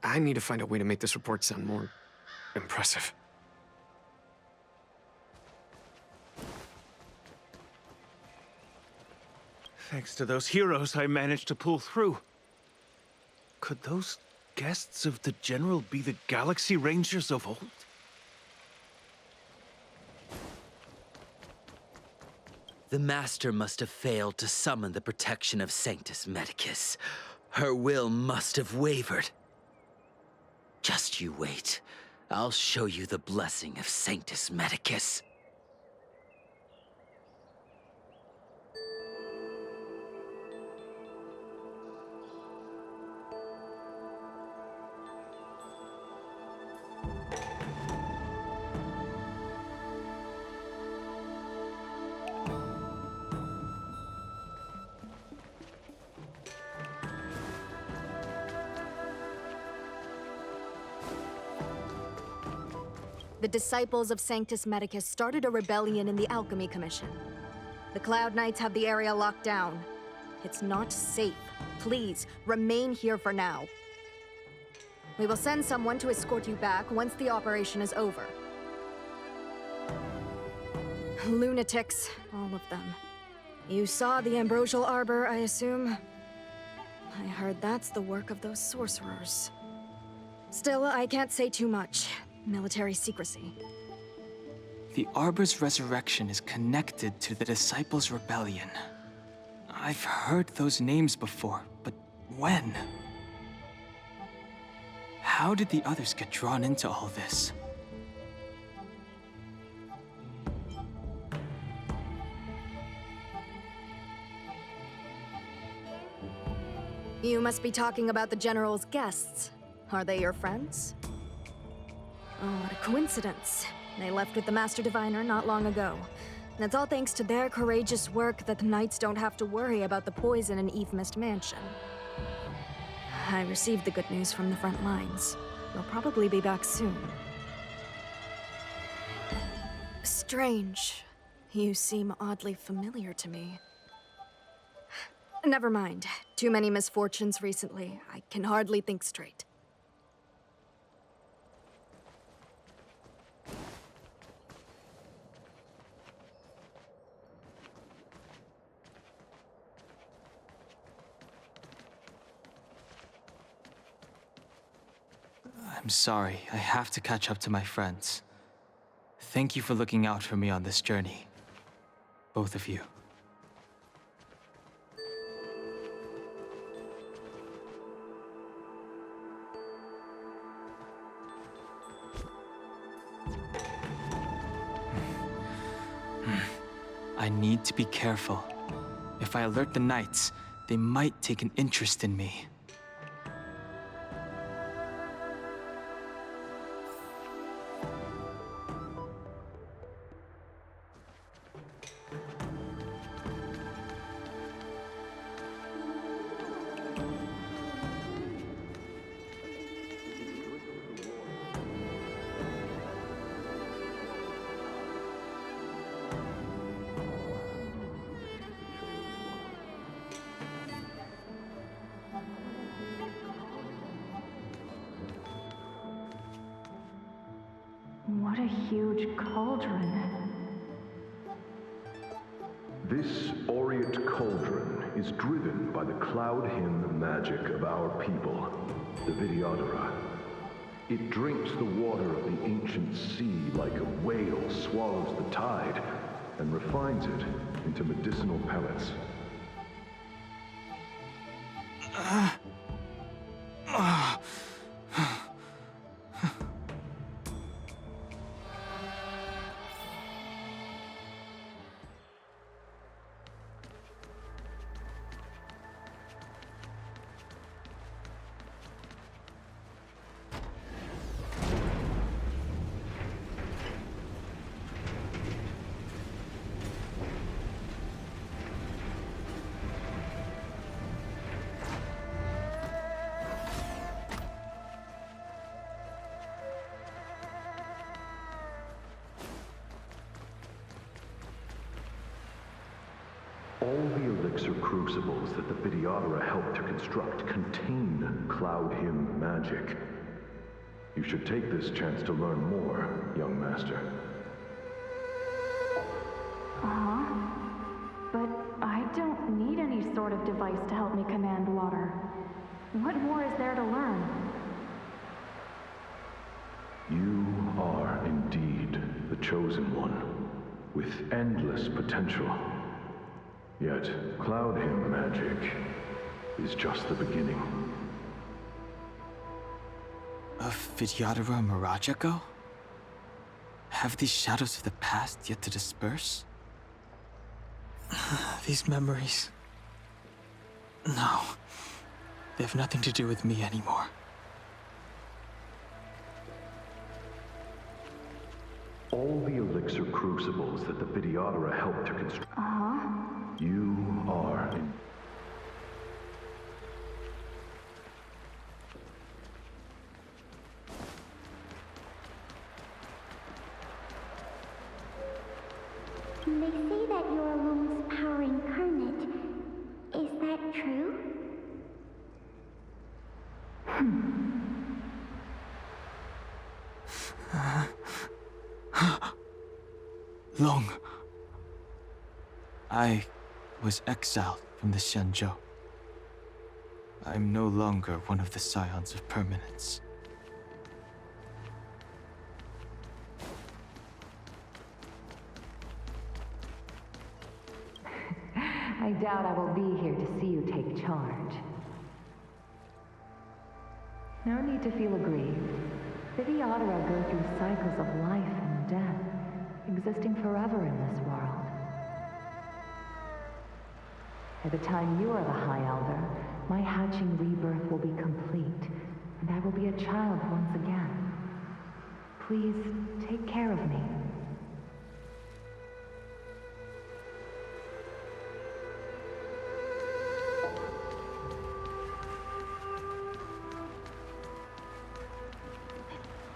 I need to find a way to make this report sound more impressive. Thanks to those heroes, I managed to pull through. Could those guests of the General be the Galaxy Rangers of old? The Master must have failed to summon the protection of Sanctus Medicus. Her will must have wavered. Just you wait. I'll show you the blessing of Sanctus Medicus. The disciples of Sanctus Medicus started a rebellion in the Alchemy Commission. The Cloud Knights have the area locked down. It's not safe. Please, remain here for now. We will send someone to escort you back once the operation is over. Lunatics, all of them. You saw the Ambrosial Arbor, I assume? I heard that's the work of those sorcerers. Still, I can't say too much. Military secrecy. The Arbor's resurrection is connected to the Disciples' Rebellion. I've heard those names before, but when? How did the others get drawn into all this? You must be talking about the General's guests. Are they your friends? Oh, what a coincidence. They left with the Master Diviner not long ago. And it's all thanks to their courageous work that the Knights don't have to worry about the poison in Eve Mist Mansion. I received the good news from the front lines. They'll probably be back soon. Strange. You seem oddly familiar to me. Never mind. Too many misfortunes recently. I can hardly think straight. I'm sorry, I have to catch up to my friends. Thank you for looking out for me on this journey. Both of you. I need to be careful. If I alert the Knights, they might take an interest in me. What a huge cauldron. This aureate cauldron is driven by the cloud hymn magic of our people, the Vidyadhara. It drinks the water of the ancient sea like a whale swallows the tide, and refines it into medicinal pellets. All the elixir crucibles that the Vidyadhara helped to construct contain cloud hymn magic. You should take this chance to learn more, young master. Uh-huh. But I don't need any sort of device to help me command water. What more is there to learn? You are indeed the chosen one, with endless potential. Yet, cloud hymn magic is just the beginning. Of Vidyadhara Mirajago? Have these shadows of the past yet to disperse? These memories... No. They have nothing to do with me anymore. All the elixir crucibles that the Vidyadhara helped to construct... Uh-huh. You are in... They say that you're Loon's power incarnate. Is that true? Long. I was exiled from the Xianzhou. I'm no longer one of the Scions of Permanence. I doubt I will be here to see you take charge. No need to feel aggrieved. Vidyadhara go through cycles of life and death, existing forever in this world. By the time you are the High Elder, my hatching rebirth will be complete, and I will be a child once again. Please, take care of me.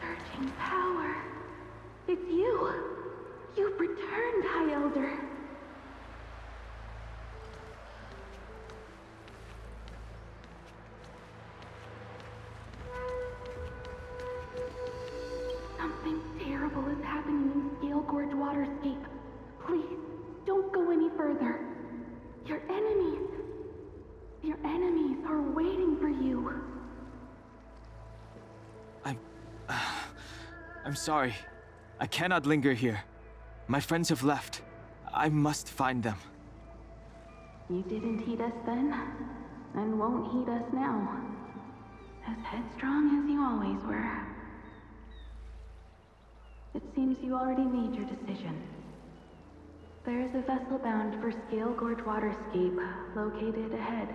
Surging power. It's you. You've returned, High Elder. Something terrible is happening in Scale Gorge Waterscape. Please, don't go any further. Your enemies are waiting for you. I'm sorry. I cannot linger here. My friends have left. I must find them. You didn't heed us then, and won't heed us now. As headstrong as you always were. It seems you already made your decision. There is a vessel bound for Scale Gorge Waterscape, located ahead.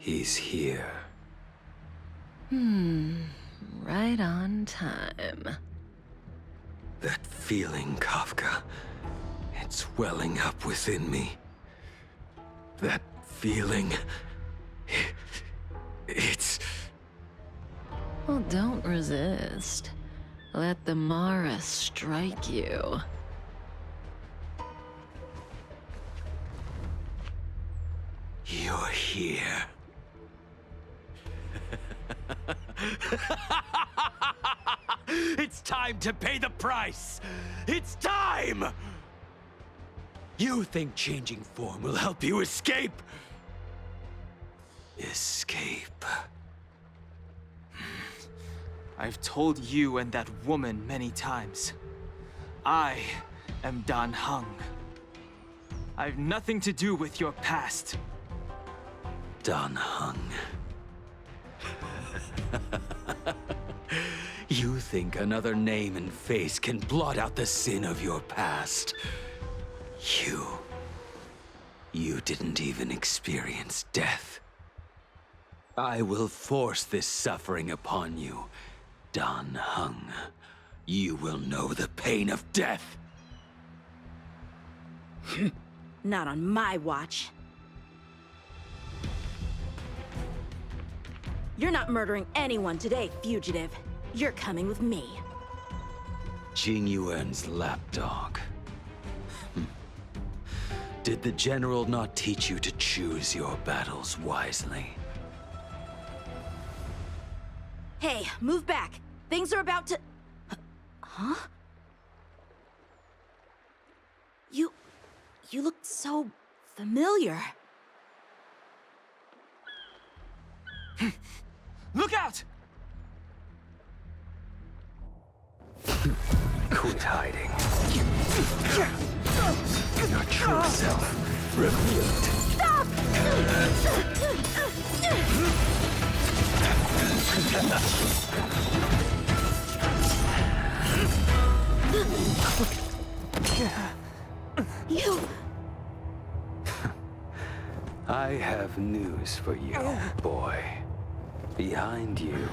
He's here. Right on time. That feeling, Kafka. It's welling up within me. That feeling... It's... Well, don't resist. Let the Mara strike you. You're here. It's time to pay the price! It's time! You think changing form will help you escape? Escape. I've told you and that woman many times. I am Dan Heng. I've nothing to do with your past. Dan Heng. You think another name and face can blot out the sin of your past? You didn't even experience death. I will force this suffering upon you, Dan Heng. You will know the pain of death. Not on my watch. You're not murdering anyone today, fugitive. You're coming with me. Jing Yuan's lapdog. Did the General not teach you to choose your battles wisely? Hey, move back. Things are about to... Huh? You look so familiar. Look out! Quit hiding. Your true self revealed. Stop! You... I have news for you, boy. Behind you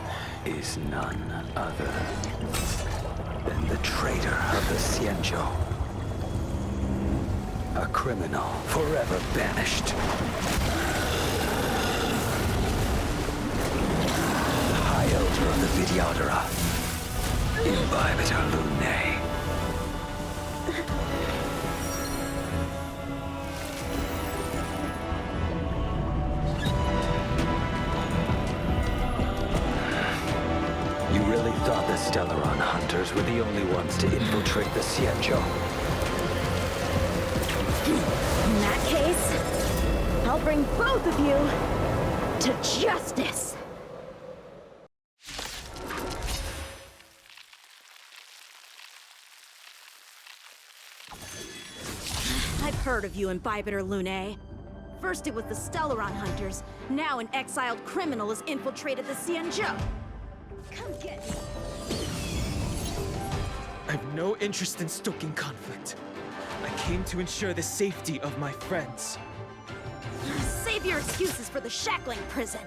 is none other than the traitor of the Xianzhou. A criminal forever banished. master of the Videodora. Imbibiter Lunae. You really thought the Stellaron hunters were the only ones to infiltrate the Xianzhou? In that case, I'll bring both of you to justice! I've heard of you, Imbibiter Lunae. First it was the Stellaron hunters, now an exiled criminal has infiltrated the Xianzhou. Come get me. I have no interest in stoking conflict. I came to ensure the safety of my friends. Save your excuses for the shackling prison.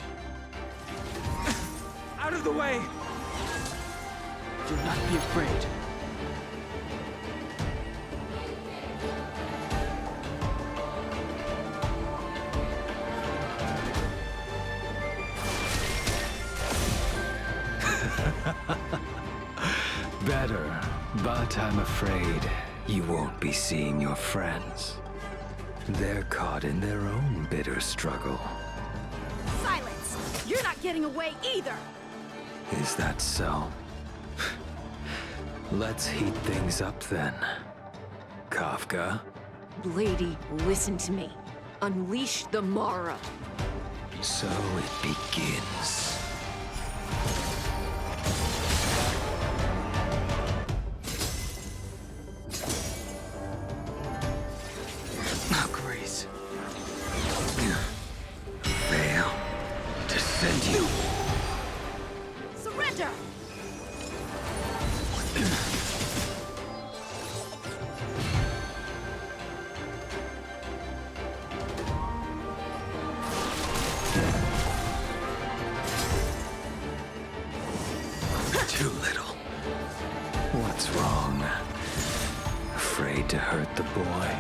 Out of the way! Do not be afraid. Better, but I'm afraid you won't be seeing your friends. They're caught in their own bitter struggle. Silence! You're not getting away either! Is that so? Let's heat things up then. Kafka? Lady, listen to me. Unleash the Mara. So it begins. Grace. Fail to send you. Surrender! Too little. What's wrong? Afraid to hurt the boy?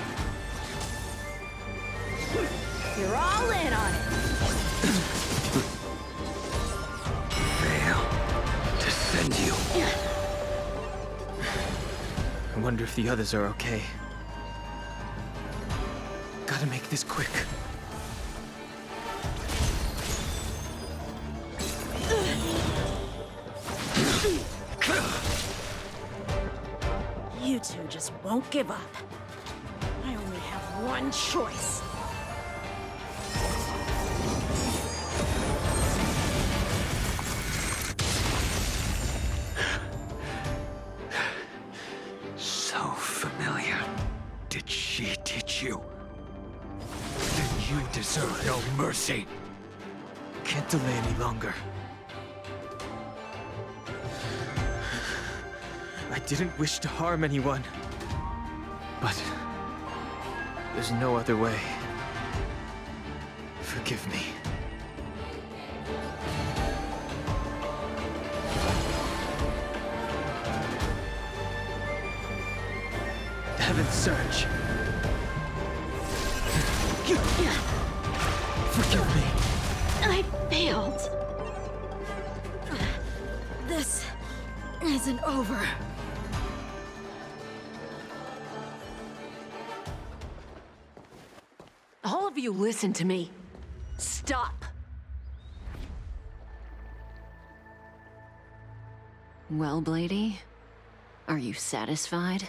You're all in on it! Fail to send you. I wonder if the others are okay. Gotta make this quick. You two just won't give up. I only have one choice. So familiar. Did she teach you? Then you deserve no mercy. Can't delay any longer. I didn't wish to harm anyone. But there's no other way. Forgive me. Heaven's Surge. Forgive me. I failed. This isn't over. All of you listen to me. Stop. Well, Blady, are you satisfied?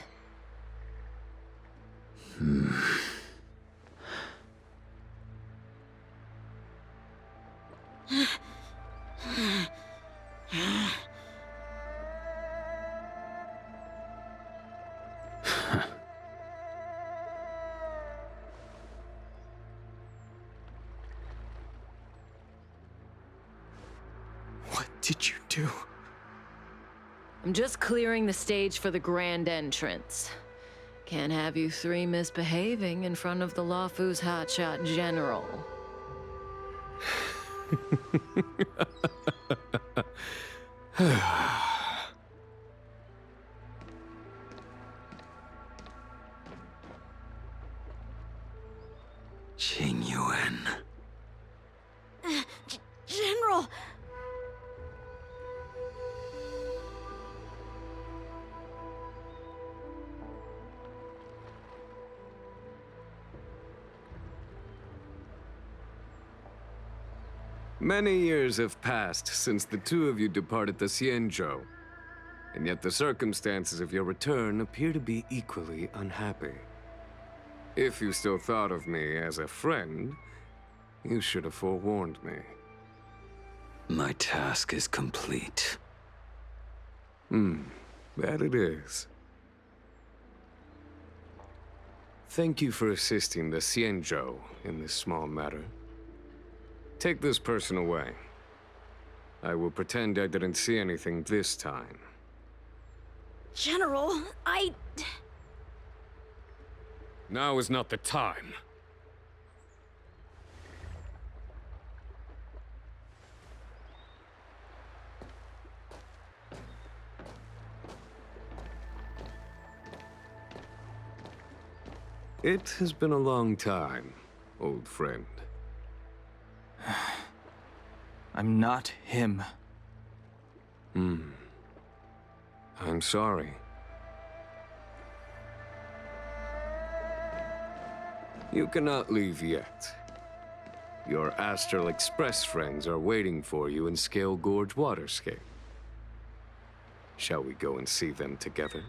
What did you do? I'm just clearing the stage for the grand entrance. Can't have you three misbehaving in front of the Lawfu's hotshot general. Qing Yuan. General! Many years have passed since the two of you departed the Xianzhou, and yet the circumstances of your return appear to be equally unhappy. If you still thought of me as a friend, you should have forewarned me. My task is complete. That it is. Thank you for assisting the Xianzhou in this small matter. Take this person away. I will pretend I didn't see anything this time. General, Now is not the time. It has been a long time, old friend. I'm not him. I'm sorry. You cannot leave yet. Your Astral Express friends are waiting for you in Scale Gorge Waterscape. Shall we go and see them together?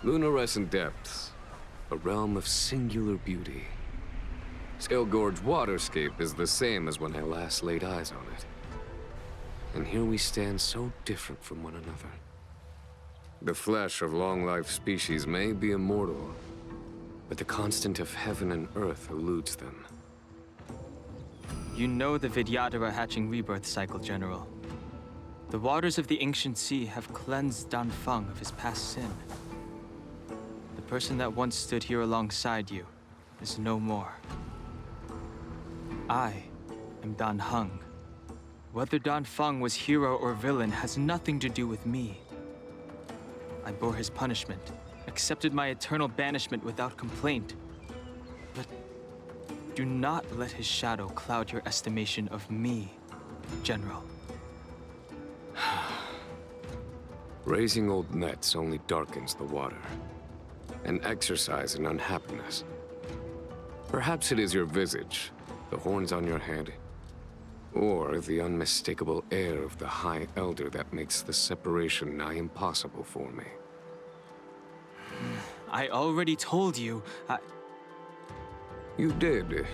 Lunarescent Depths, a realm of singular beauty. Scale Gorge Waterscape is the same as when I last laid eyes on it. And here we stand so different from one another. The flesh of long-life species may be immortal, but the constant of heaven and earth eludes them. You know the Vidyadhara hatching rebirth cycle, General. The waters of the ancient sea have cleansed Danfeng of his past sin. The person that once stood here alongside you is no more. I am Dan Heng. Whether Danfeng was hero or villain has nothing to do with me. I bore his punishment, accepted my eternal banishment without complaint. But do not let his shadow cloud your estimation of me, General. Raising old nets only darkens the water. An exercise in unhappiness. Perhaps it is your visage, the horns on your head, or the unmistakable air of the High Elder that makes the separation nigh impossible for me. I already told you, You did.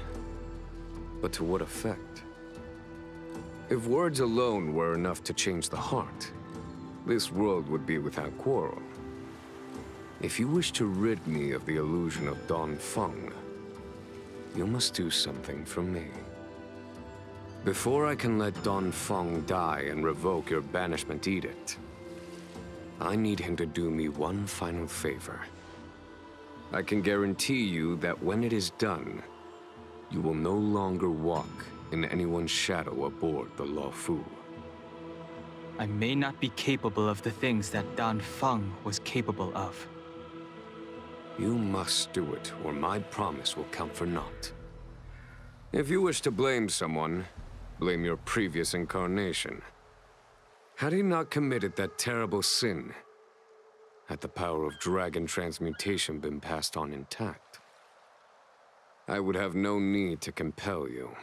But to what effect? If words alone were enough to change the heart, this world would be without quarrel. If you wish to rid me of the illusion of Danfeng, you must do something for me. Before I can let Danfeng die and revoke your banishment edict, I need him to do me one final favor. I can guarantee you that when it is done, you will no longer walk in anyone's shadow aboard the Luofu. I may not be capable of the things that Danfeng was capable of. You must do it, or my promise will count for naught. If you wish to blame someone, blame your previous incarnation. Had he not committed that terrible sin, had the power of dragon transmutation been passed on intact, I would have no need to compel you.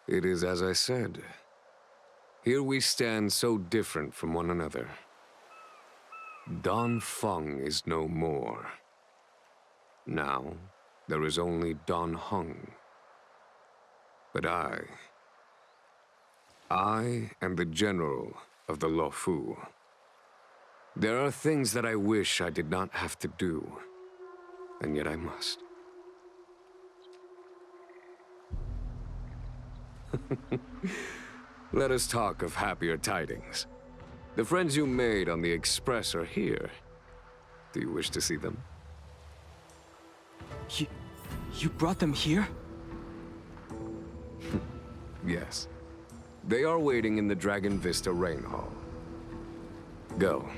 It is as I said. Here we stand so different from one another. Danfeng is no more. Now, there is only Dan Heng. But I am the general of the Luofu. There are things that I wish I did not have to do, and yet I must. Let us talk of happier tidings. The friends you made on the Express are here. Do you wish to see them? You brought them here? Yes. They are waiting in the Dragon Vista Rain Hall. Go.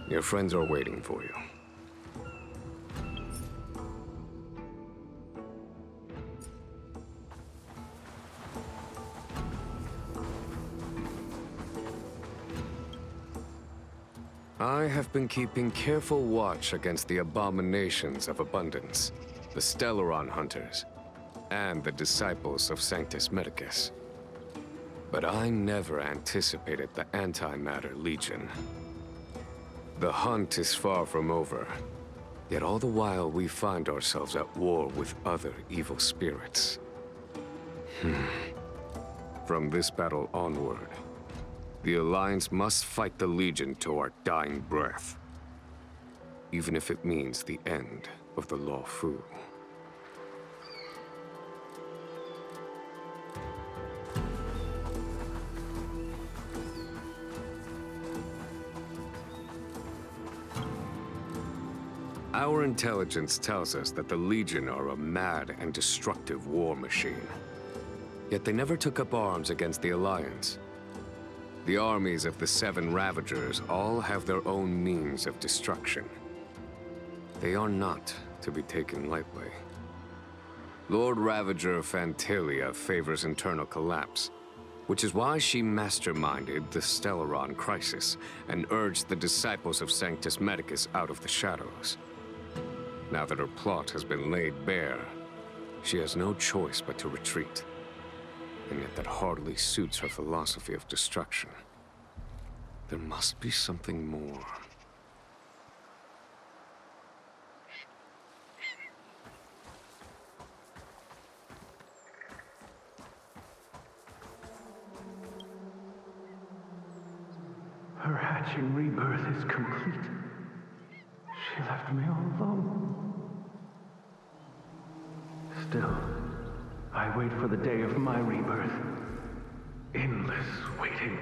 Your friends are waiting for you. I have been keeping careful watch against the abominations of abundance, the Stellaron hunters, and the disciples of Sanctus Medicus. But I never anticipated the Antimatter Legion. The hunt is far from over, yet all the while we find ourselves at war with other evil spirits. From this battle onward, the Alliance must fight the Legion to our dying breath, even if it means the end of the Luofu. Our intelligence tells us that the Legion are a mad and destructive war machine. Yet they never took up arms against the Alliance. The armies of the Seven Ravagers all have their own means of destruction. They are not to be taken lightly. Lord Ravager Fantalia favors internal collapse, which is why she masterminded the Stellaron crisis and urged the disciples of Sanctus Medicus out of the shadows. Now that her plot has been laid bare, she has no choice but to retreat. And yet that hardly suits her philosophy of destruction. There must be something more. Her hatching rebirth is complete. She left me all alone. Still, I wait for the day of my rebirth. Endless waiting.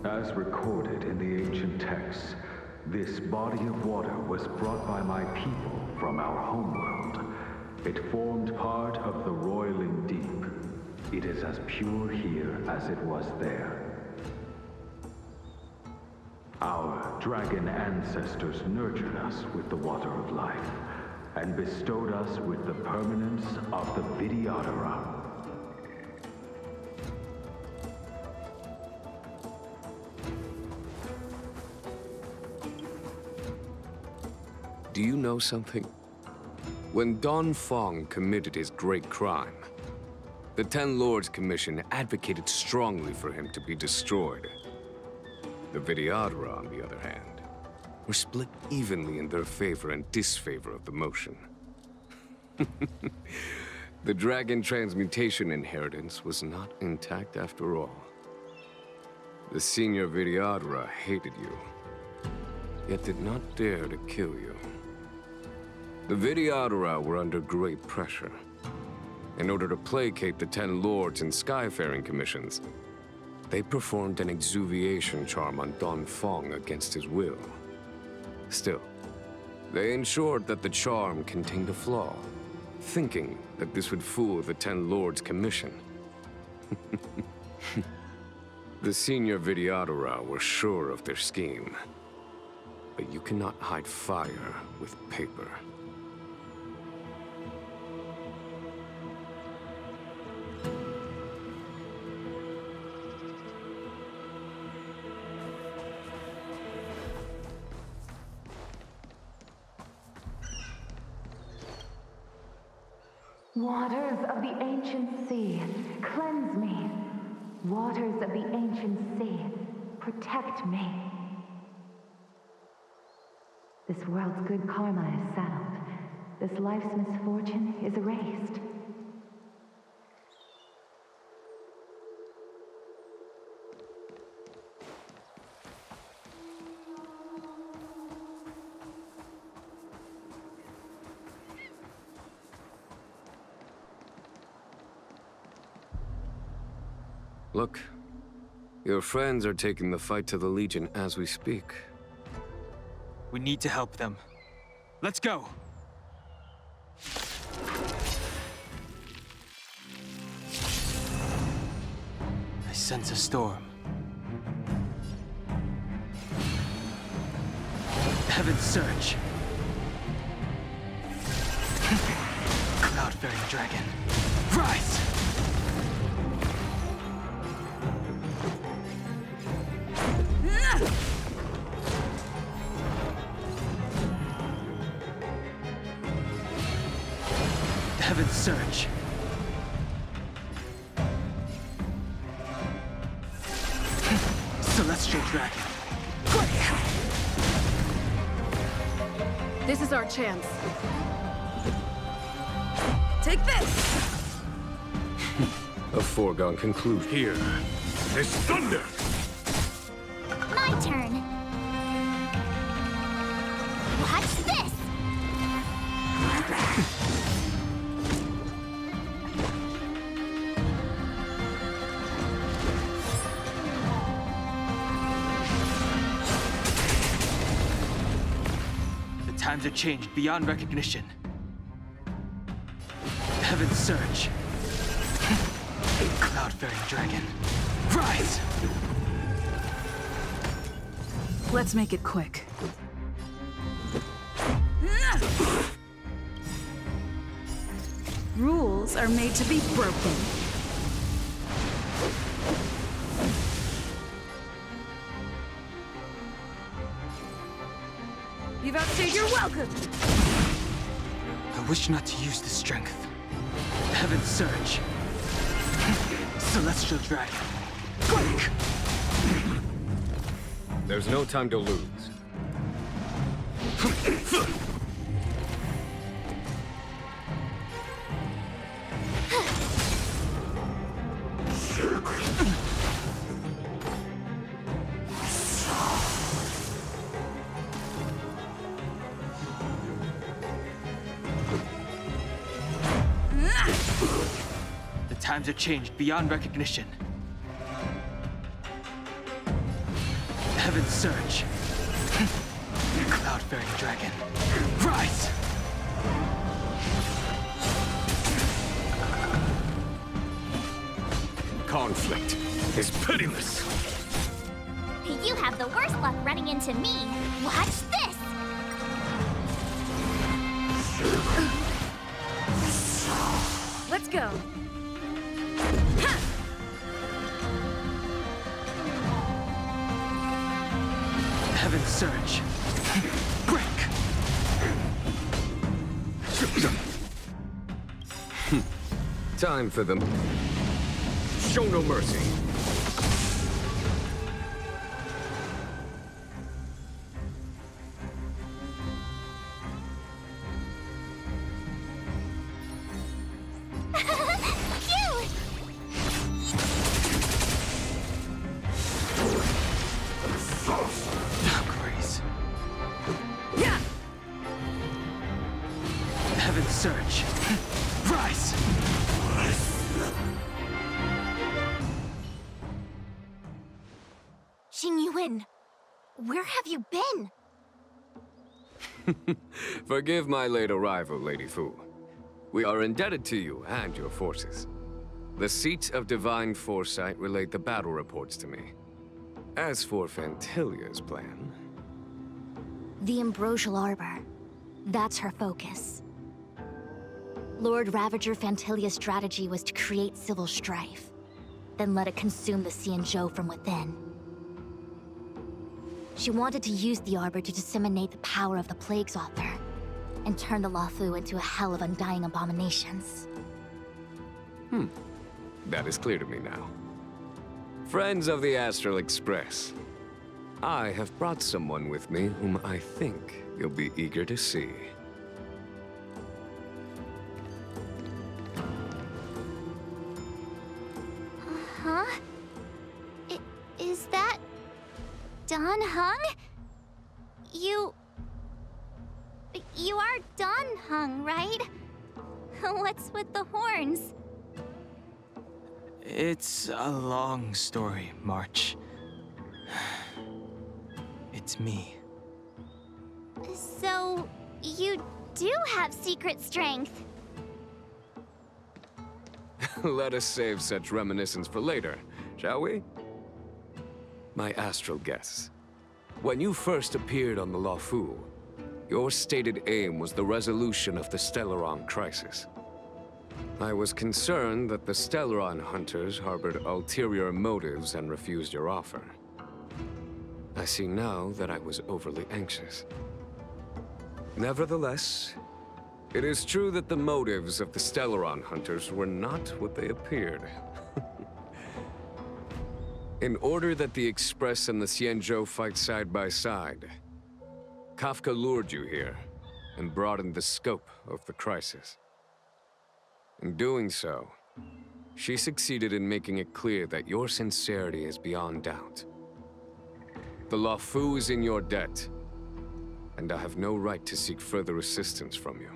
As recorded in the ancient texts, this body of water was brought by my people from our homeworld. It formed part of the roiling deep. It is as pure here as it was there. Our dragon ancestors nurtured us with the water of life, and bestowed us with the permanence of the Vidyadhara. Do you know something? When Don Fong committed his great crime, the Ten Lords Commission advocated strongly for him to be destroyed. The Vidyadhara, on the other hand, were split evenly in their favor and disfavor of the motion. The dragon transmutation inheritance was not intact after all. The senior Vidyadhara hated you, yet did not dare to kill you. The Vidyadhara were under great pressure. In order to placate the Ten Lords and Skyfaring Commissions, they performed an exuviation charm on Don Fong against his will. Still, they ensured that the charm contained a flaw, thinking that this would fool the Ten Lords Commission. The senior Vidyadhara were sure of their scheme. But you cannot hide fire with paper. Waters of the ancient sea, cleanse me. Waters of the ancient sea, protect me. This world's good karma is settled. This life's misfortune is erased. Look, your friends are taking the fight to the Legion as we speak. We need to help them. Let's go! I sense a storm. Heaven's Surge. Cloud-bearing dragon. Rise! Heaven's Surge. Celestial Dragon. This is our chance. Take this! A foregone conclusion. Here is thunder! My turn. Watch this! The times have changed beyond recognition. Heaven's Surge. Cloud-bearing dragon. Rise! Let's make it quick. Rules are made to be broken. You've outstayed your welcome! I wish not to use the strength. Heaven's Surge. Celestial Dragon. Quick! There's no time to lose. The times have changed beyond recognition. Heaven's Surge. Cloud-bearing dragon. Rise! Conflict is pitiless. You have the worst luck running into me. Watch this! Let's go! Heaven's Surge. Break! Time for them. Show no mercy. Grace. Yeah! Heaven's Surge. Rise! Xingyuan, where have you been? Forgive my late arrival, Lady Fu. We are indebted to you and your forces. The Seats of Divine Foresight relayed the battle reports to me. As for Fantilia's plan... The Ambrosial Arbor. That's her focus. Lord Ravager Fantilia's strategy was to create civil strife, then let it consume the Xianzhou from within. She wanted to use the Arbor to disseminate the power of the Plague's Author, and turn the Luofu into a hell of undying abominations. That is clear to me now. Friends of the Astral Express, I have brought someone with me whom I think you'll be eager to see. Huh? Is that... Dan Heng? You are Dan Heng, right? What's with the horns? It's a long story, March. It's me. So, you do have secret strength. Let us save such reminiscence for later, shall we? My astral guests. When you first appeared on the Luofu, your stated aim was the resolution of the Stellaron crisis. I was concerned that the Stellaron hunters harbored ulterior motives and refused your offer. I see now that I was overly anxious. Nevertheless, it is true that the motives of the Stellaron hunters were not what they appeared. In order that the Express and the Xianzhou fight side by side, Kafka lured you here and broadened the scope of the crisis. In doing so, she succeeded in making it clear that your sincerity is beyond doubt. The Luofu is in your debt, and I have no right to seek further assistance from you.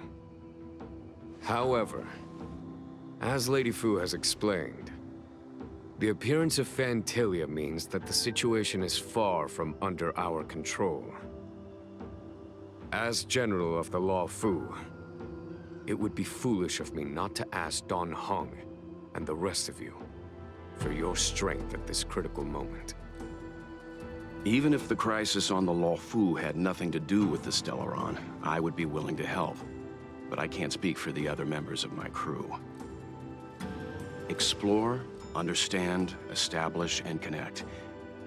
However, as Lady Fu has explained, the appearance of Phantilia means that the situation is far from under our control. As General of the Luofu, it would be foolish of me not to ask Don Hong and the rest of you for your strength at this critical moment. Even if the crisis on the Luofu had nothing to do with the Stellaron, I would be willing to help. But I can't speak for the other members of my crew. Explore, understand, establish, and connect.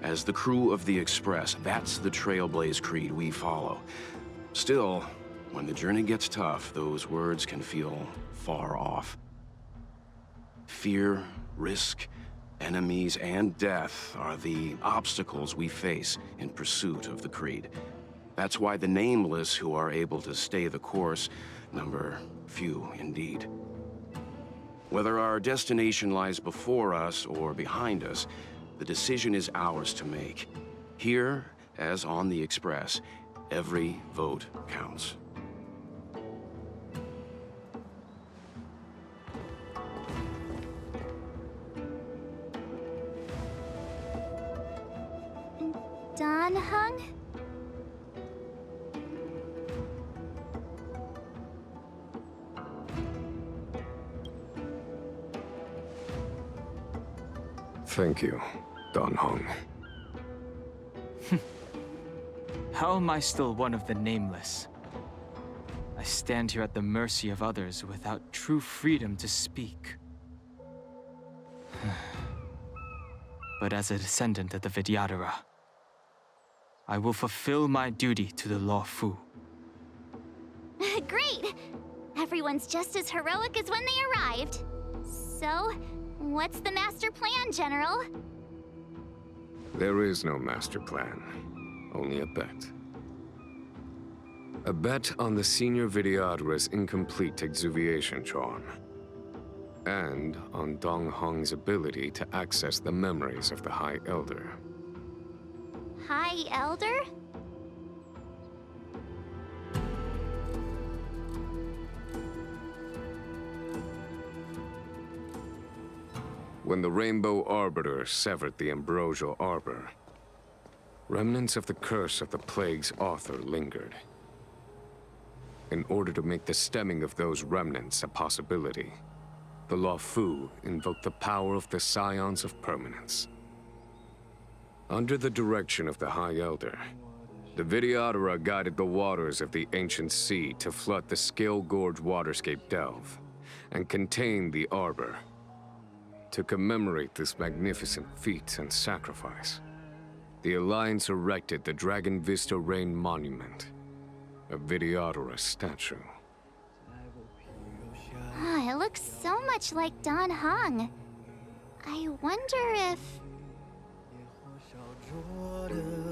As the crew of the Express, that's the trailblaze creed we follow. Still, when the journey gets tough, those words can feel far off. Fear, risk, enemies, and death are the obstacles we face in pursuit of the creed. That's why the nameless who are able to stay the course number few indeed. Whether our destination lies before us or behind us, the decision is ours to make. Here, as on the Express, every vote counts. Don Hung? Thank you, Don Hong. How am I still one of the nameless? I stand here at the mercy of others without true freedom to speak. But as a descendant of the Vidyadhara, I will fulfill my duty to the Luofu. Great! Everyone's just as heroic as when they arrived. So, what's the master plan, General? There is no master plan, only a bet. A bet on the senior Vidyadhara's incomplete exuviation charm. And on Dong Hong's ability to access the memories of the High Elder. High Elder? When the Rainbow Arbiter severed the Ambrosial Arbor, remnants of the curse of the plague's author lingered. In order to make the stemming of those remnants a possibility, the Luofu invoked the power of the Scions of Permanence. Under the direction of the High Elder, the Vidyadhara guided the waters of the ancient sea to flood the Scale Gorge waterscape delve and contain the Arbor. To commemorate this magnificent feat and sacrifice, the Alliance erected the Dragon Vista Rain Monument, a Vidyadhara statue. It looks so much like Don Hong. I wonder if...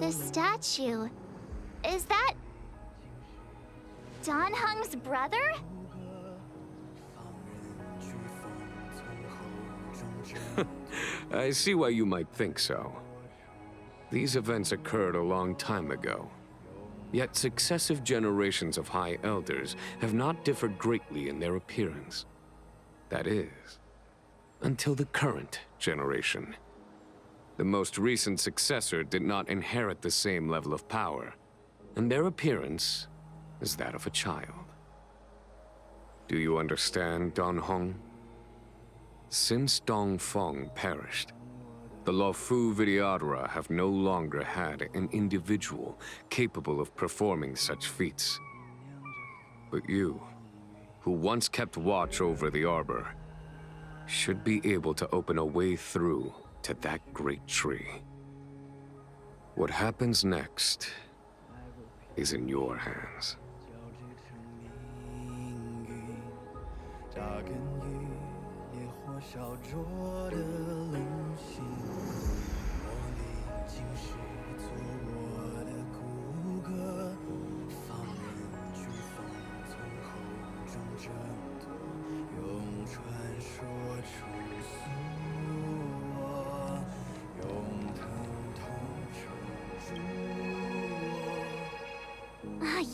the statue... is that... Don Hong's brother? I see why you might think so. These events occurred a long time ago. Yet successive generations of High Elders have not differed greatly in their appearance. That is, until the current generation. The most recent successor did not inherit the same level of power, and their appearance is that of a child. Do you understand, Don Hong? Since Dong Feng perished, the Luofu Vidyadhara have no longer had an individual capable of performing such feats. But you, who once kept watch over the arbor, should be able to open a way through to that great tree. What happens next is in your hands.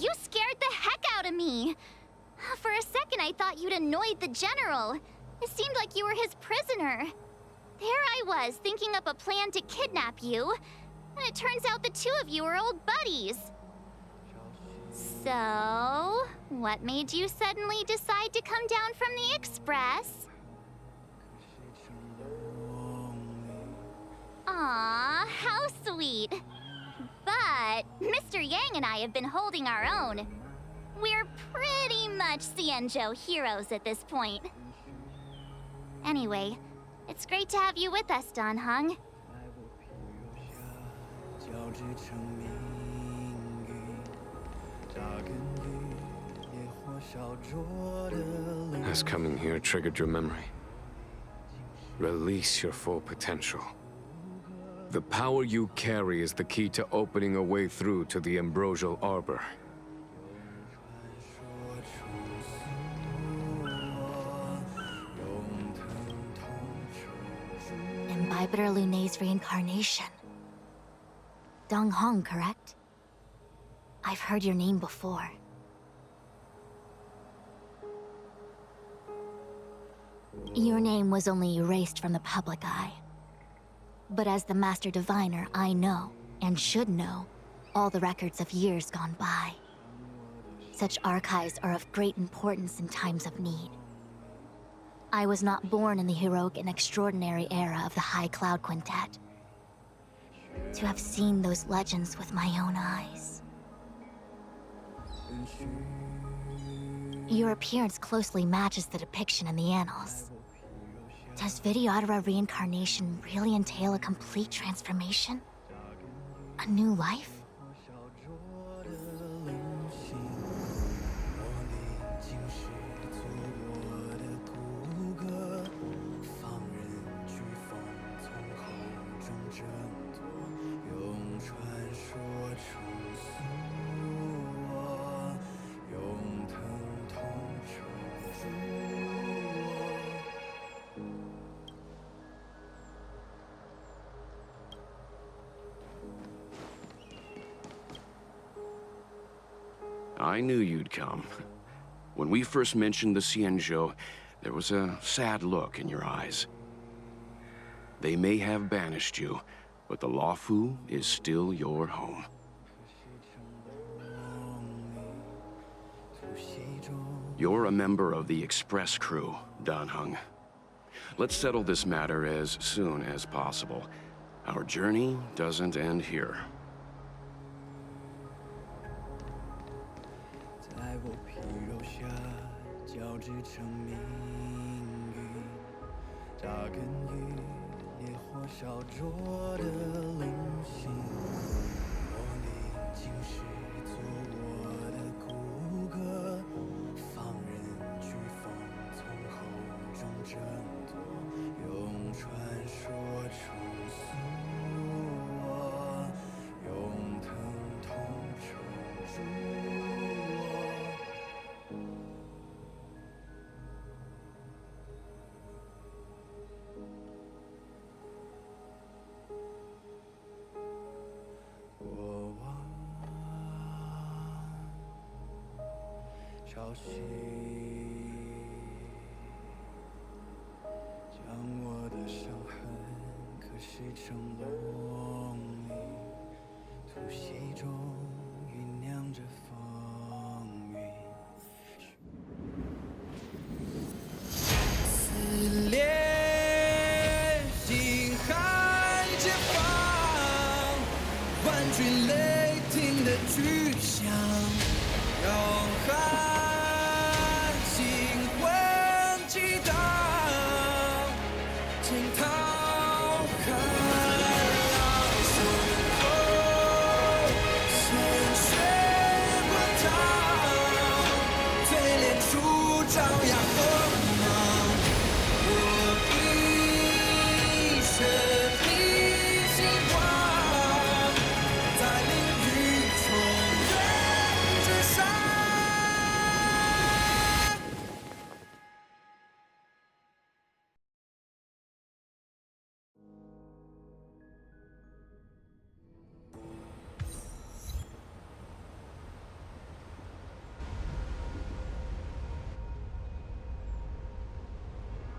You scared the heck out of me! For a second, I thought you'd annoyed the General. It seemed like you were his prisoner. There I was, thinking up a plan to kidnap you, and it turns out the two of you are old buddies. So, what made you suddenly decide to come down from the Express? Aw, how sweet. But Mr. Yang and I have been holding our own. We're pretty much Xianzhou heroes at this point. Anyway, it's great to have you with us, Dan Heng. Has coming here triggered your memory? Release your full potential. The power you carry is the key to opening a way through to the Ambrosial Arbor. Imbibitor Lunay's reincarnation. Dong Hong, correct? I've heard your name before. Your name was only erased from the public eye. But as the Master Diviner, I know, and should know, all the records of years gone by. Such archives are of great importance in times of need. I was not born in the heroic and extraordinary era of the High Cloud Quintet. To have seen those legends with my own eyes. Your appearance closely matches the depiction in the annals. Does Videodora reincarnation really entail a complete transformation? A new life? I knew you'd come. When we first mentioned the Xianzhou, there was a sad look in your eyes. They may have banished you, but the Luofu is still your home. You're a member of the Express crew, Dan Heng. Let's settle this matter as soon as possible. Our journey doesn't end here.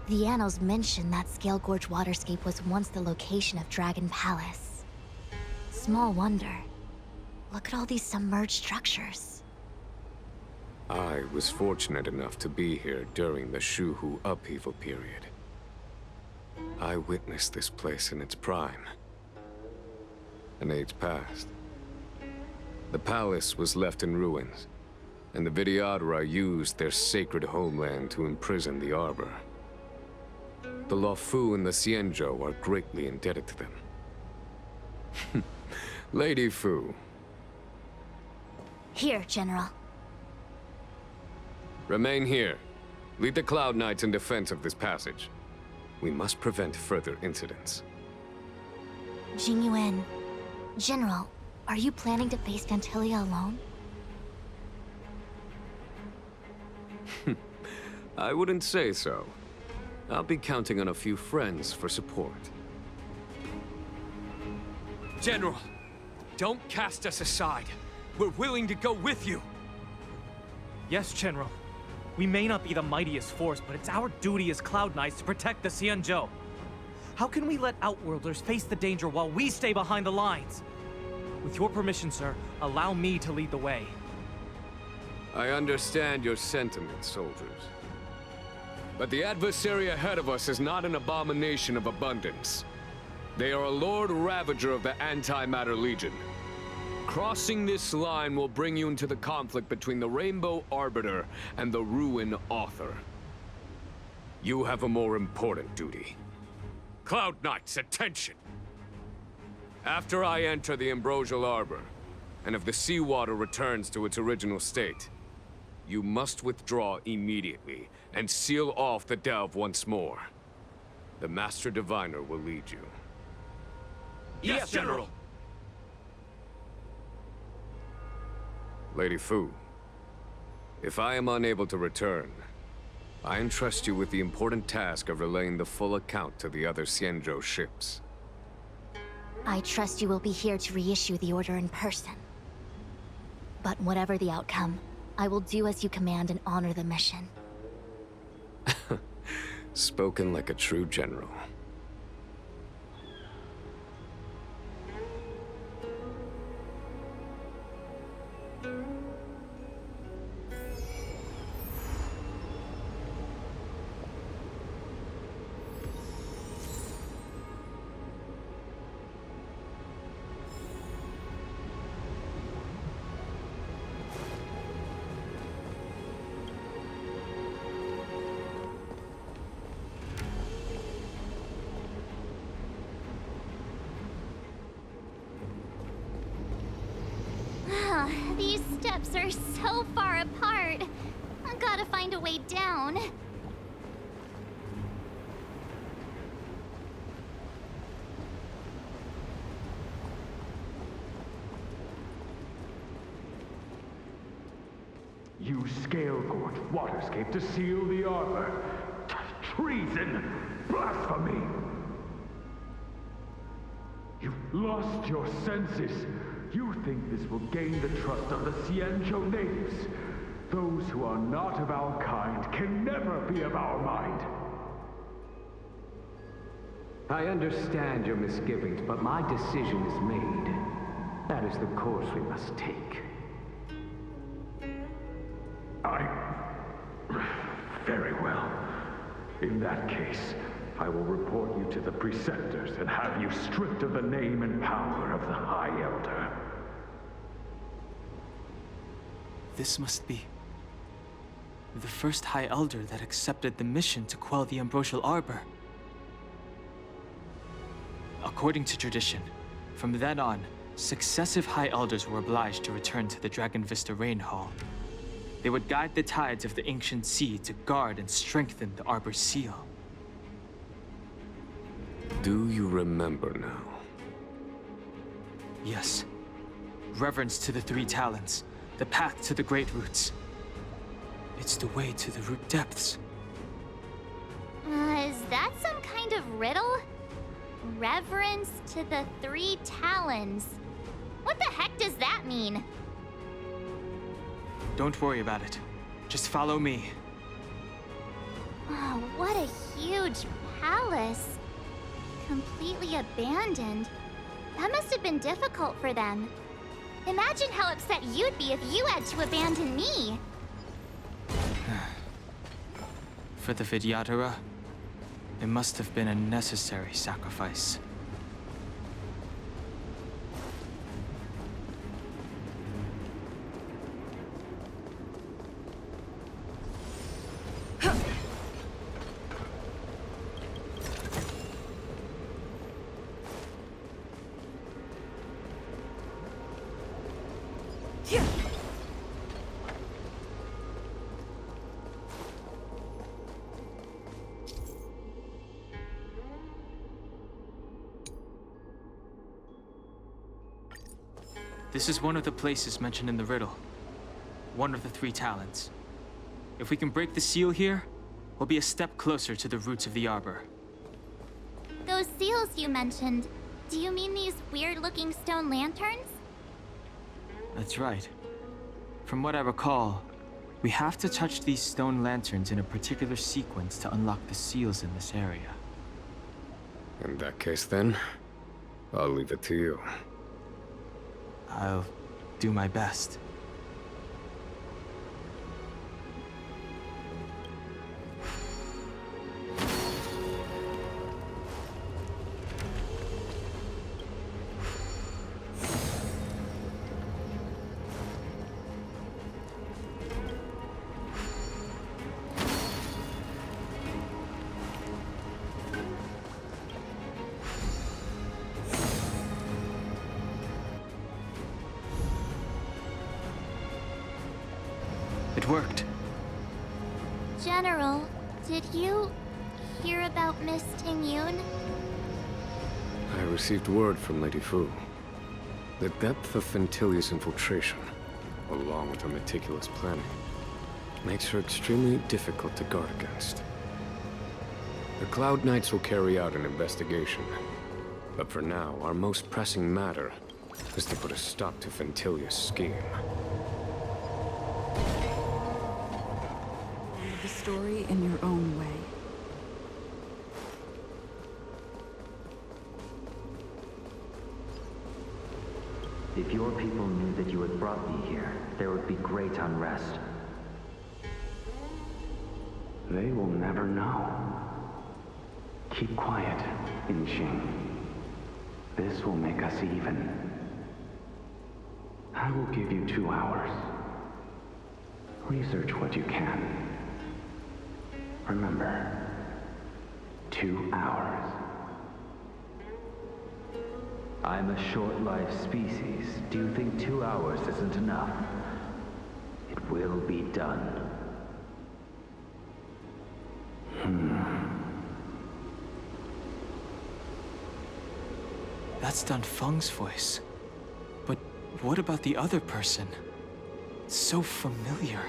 The annals mention that Scale Gorge waterscape was once the location of Dragon Palace. Small wonder. Look at all these submerged structures. I was fortunate enough to be here during the Shuhu upheaval period. I witnessed this place in its prime. An age passed. The palace was left in ruins, and the Vidyadhara used their sacred homeland to imprison the Arbor. The Luofu and the Xianzhou are greatly indebted to them. Lady Fu. Here, General. Remain here. Lead the Cloud Knights in defense of this passage. We must prevent further incidents. Jingyuan. General, are you planning to face Vantilia alone? I wouldn't say so. I'll be counting on a few friends for support. General, don't cast us aside. We're willing to go with you. Yes, General. We may not be the mightiest force, but it's our duty as Cloud Knights to protect the Xianzhou. How can we let Outworlders face the danger while we stay behind the lines? With your permission, sir, allow me to lead the way. I understand your sentiments, soldiers. But the adversary ahead of us is not an abomination of abundance. They are a Lord Ravager of the Antimatter Legion. Crossing this line will bring you into the conflict between the Rainbow Arbiter and the Ruin Author. You have a more important duty. Cloud Knights, attention! After I enter the Ambrosial Arbor, and if the seawater returns to its original state, you must withdraw immediately and seal off the delve once more. The Master Diviner will lead you. Yes, General! Lady Fu, if I am unable to return, I entrust you with the important task of relaying the full account to the other Xianzhou ships. I trust you will be here to reissue the order in person. But whatever the outcome, I will do as you command and honor the mission. Spoken like a true general. These steps are so far apart. I gotta find a way down. Use Scale Gorge waterscape to seal the arbor. Treason! Blasphemy! You've lost your senses. You think this will gain the trust of the Xianzhou natives. Those who are not of our kind can never be of our mind. I understand your misgivings, but my decision is made. That is the course we must take. Very well. In that case, I will report you to the Preceptors and have you stripped of the name and power of the High Elder. This must be the first High Elder that accepted the mission to quell the Ambrosial Arbor. According to tradition, from then on, successive High Elders were obliged to return to the Dragon Vista Rain Hall. They would guide the tides of the ancient sea to guard and strengthen the Arbor's seal. Do you remember now? Yes. Reverence to the Three Talons, the path to the Great Roots. It's the way to the root depths. Is that some kind of riddle? Reverence to the Three Talons. What the heck does that mean? Don't worry about it. Just follow me. Oh, what a huge palace. Completely abandoned. That must have been difficult for them. Imagine how upset you'd be if you had to abandon me. For the Vidyadhara, it must have been a necessary sacrifice. This is one of the places mentioned in the riddle. One of the 3 talents. If we can break the seal here, we'll be a step closer to the roots of the arbor. Those seals you mentioned, do you mean these weird-looking stone lanterns? That's right. From what I recall, we have to touch these stone lanterns in a particular sequence to unlock the seals in this area. In that case then, I'll leave it to you. I'll do my best. It worked. General, did you hear about Miss Tingyun? I received word from Lady Fu. The depth of Fintilia's infiltration, along with her meticulous planning, makes her extremely difficult to guard against. The Cloud Knights will carry out an investigation, but for now, our most pressing matter is to put a stop to Fintilia's scheme. The story in your own way. If your people knew that you had brought me here, there would be great unrest. They will never know. Keep quiet, Inxing. This will make us even. I will give you 2 hours. Research what you can. Remember, 2 hours. I'm a short-lived species. Do you think 2 hours isn't enough? It will be done. That's Dan Feng's voice. But what about the other person? It's so familiar.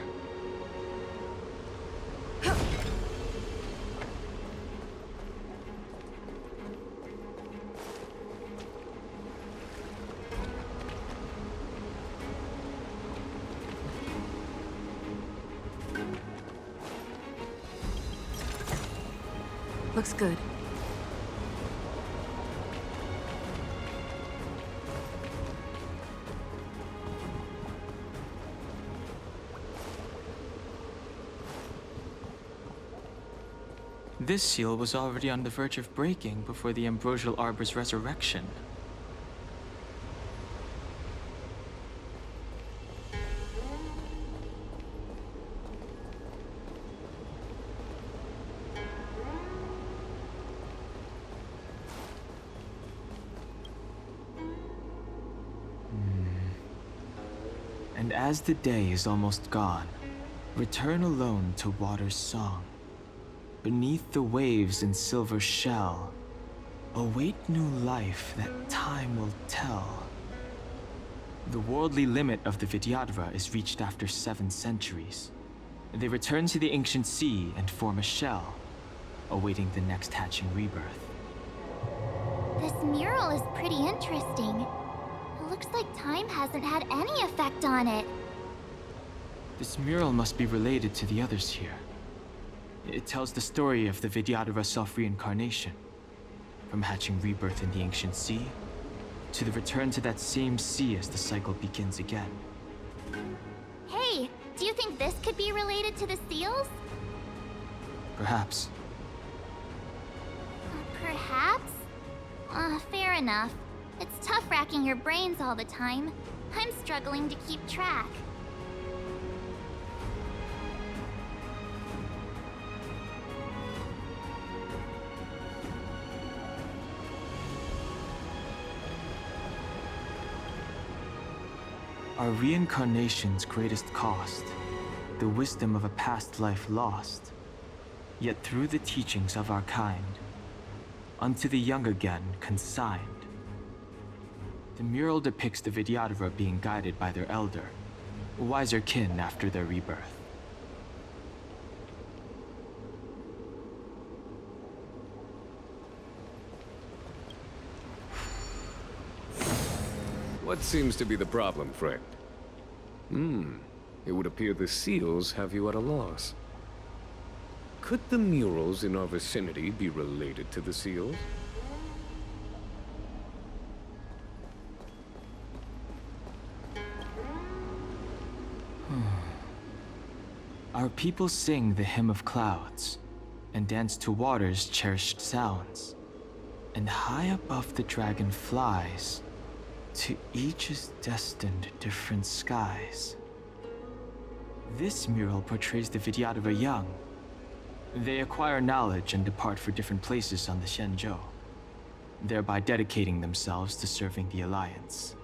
Looks good. This seal was already on the verge of breaking before the Ambrosial Arbor's resurrection. And as the day is almost gone, return alone to Water's song. Beneath the waves in silver shell, await new life that time will tell. The worldly limit of the Vidyadhara is reached after 7 centuries. They return to the ancient sea and form a shell, awaiting the next hatching rebirth. This mural is pretty interesting. It looks like time hasn't had any effect on it. This mural must be related to the others here. It tells the story of the Vidyadhara self-reincarnation, from hatching rebirth in the ancient sea, to the return to that same sea as the cycle begins again. Hey, do you think this could be related to the seals? Perhaps. Perhaps? Fair enough. It's tough racking your brains all the time. I'm struggling to keep track. Our reincarnation's greatest cost, the wisdom of a past life lost, yet through the teachings of our kind, unto the young again consigned. The mural depicts the Vidyadhara being guided by their elder, wiser kin after their rebirth. What seems to be the problem, friend? It would appear the seals have you at a loss. Could the murals in our vicinity be related to the seals? Our people sing the hymn of clouds, and dance to water's cherished sounds. And high above the dragon flies, to each is destined different skies. This mural portrays the Vidyadhara young. They acquire knowledge and depart for different places on the Xianzhou, thereby dedicating themselves to serving the Alliance.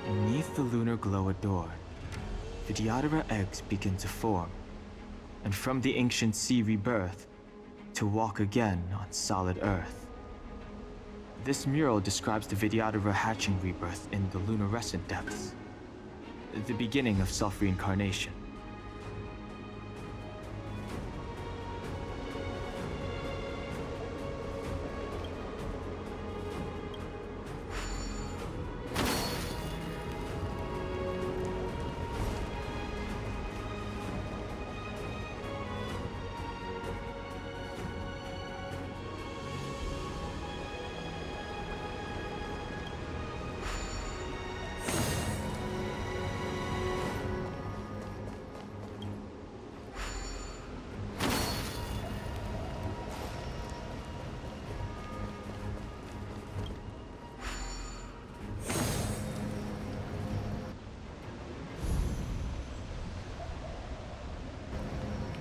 Beneath the lunar glow adorned, Vidyadhara eggs begin to form, and from the ancient sea rebirth, to walk again on solid earth. This mural describes the Vidyadhara hatching rebirth in the lunarescent depths, the beginning of self-reincarnation.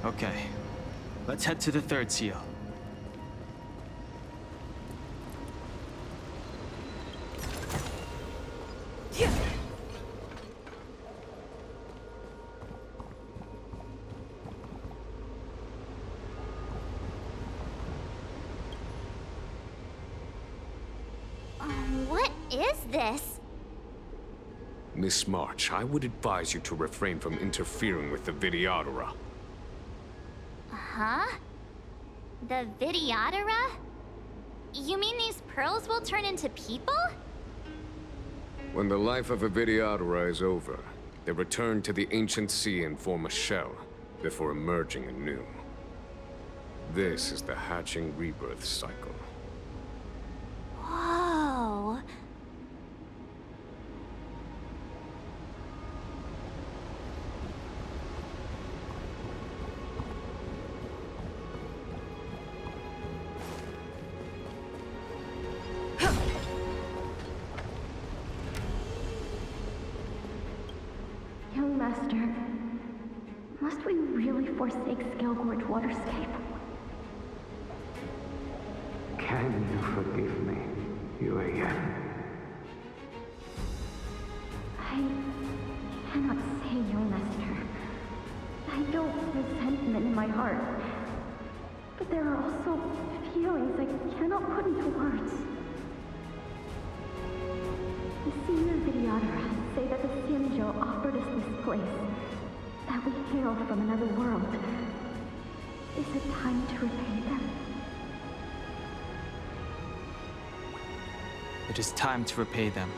Okay, let's head to the third seal. What is this? Miss March, I would advise you to refrain from interfering with the Vidyadhara. Huh? The Vidyadhara? You mean these pearls will turn into people? When the life of a Vidyadhara is over, they return to the ancient sea and form a shell, before emerging anew. This is the hatching rebirth cycle. Whoa. Young Master, must we really forsake Scalgorge Waterscape? Can you forgive me, Yuan? I cannot say, Young Master. I feel resentment in my heart. But there are also feelings I cannot put into words. The senior Vidyadhara say that the Xianzhou offered us this place, that we hail from another world. Is it time to repay them? It is time to repay them.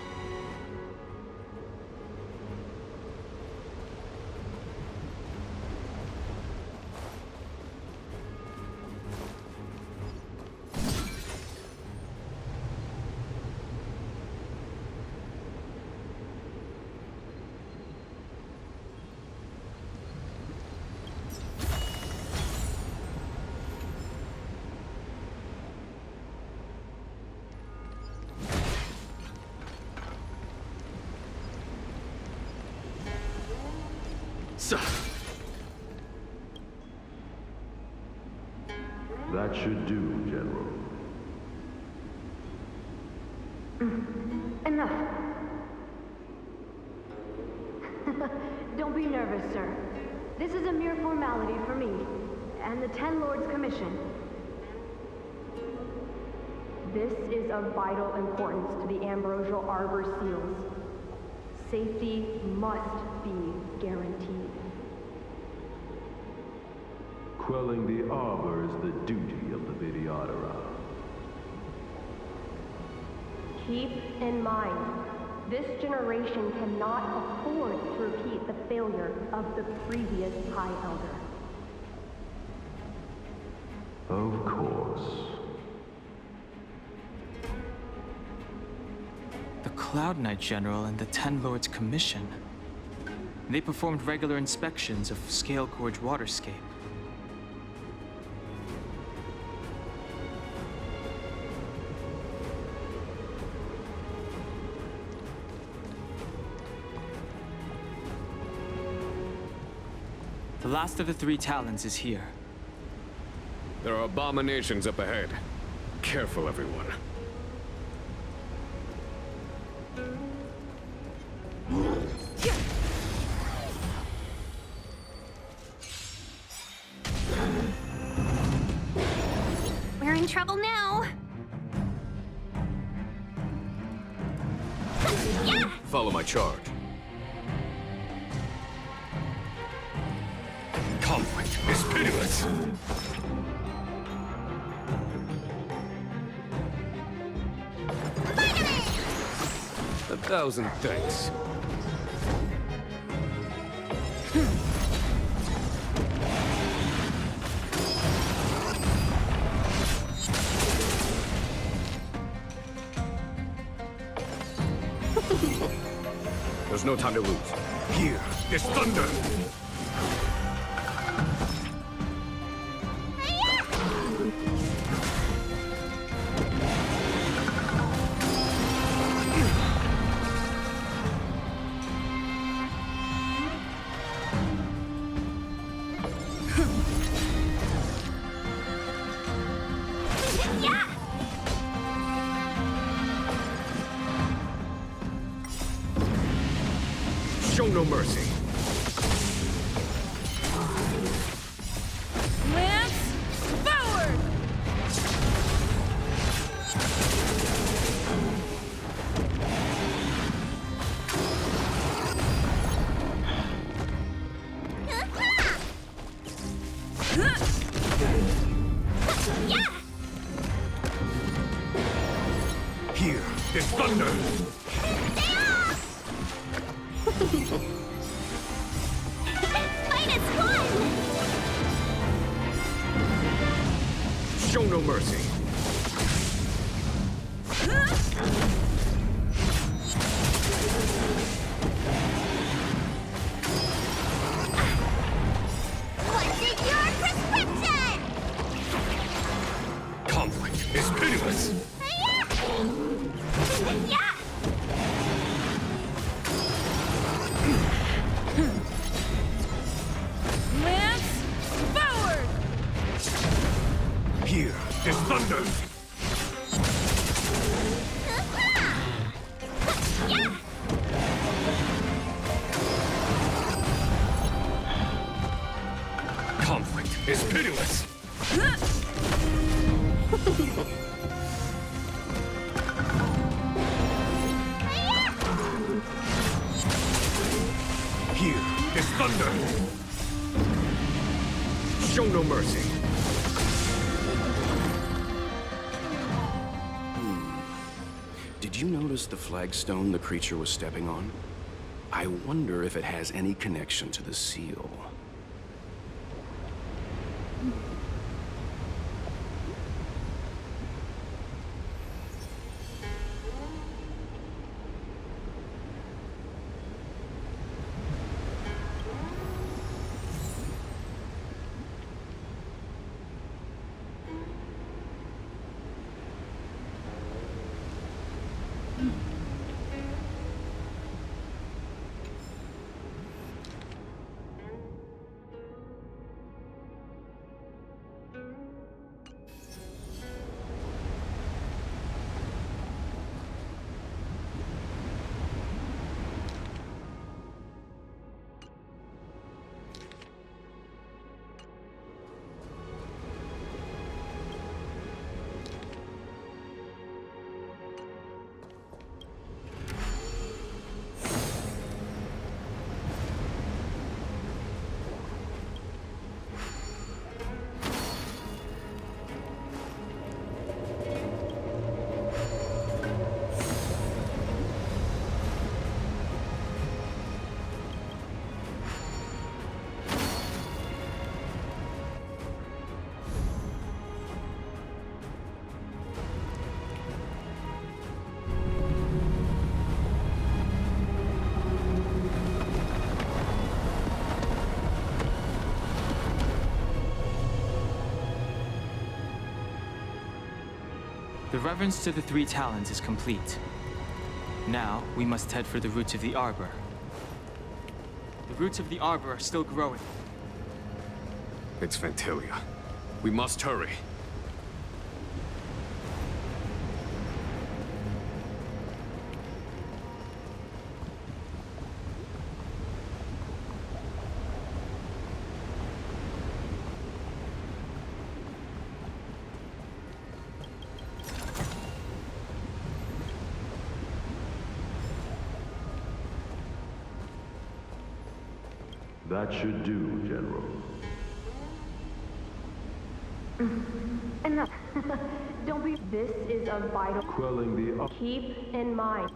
That should do, General. Enough. Don't be nervous, sir. This is a mere formality for me, and the Ten Lords Commission. This is of vital importance to the Ambrosial Arbor seals. Safety must be guaranteed. Quelling the Arbor is the duty of the Videodora. Keep in mind, this generation cannot afford to repeat the failure of the previous High Elder. Of course. The Cloud Knight General and the Ten Lords Commission. They performed regular inspections of Scale Gorge Waterscape. The last of the three Talons is here. There are abominations up ahead. Careful, everyone. We're in trouble now. Yeah! Follow my charge. Conflict is pitiless. 1,000 thanks. There's no time to lose. Here, this thunder! Show no mercy. Lance, forward! Here, this thunder! Show no mercy. What's in your prescription? Conflict is pitiless. Yeah! Lance, forward! Here, this thunder! Yeah! Conflict is pitiless. Here, this thunder! Show no mercy. Did you notice the flagstone the creature was stepping on? I wonder if it has any connection to the seal. The reverence to the three talons is complete. Now, we must head for the roots of the arbor. The roots of the arbor are still growing. It's Ventilia. We must hurry. That should do, General. Enough. Don't be. This is a vital. Quelling the. Keep in mind.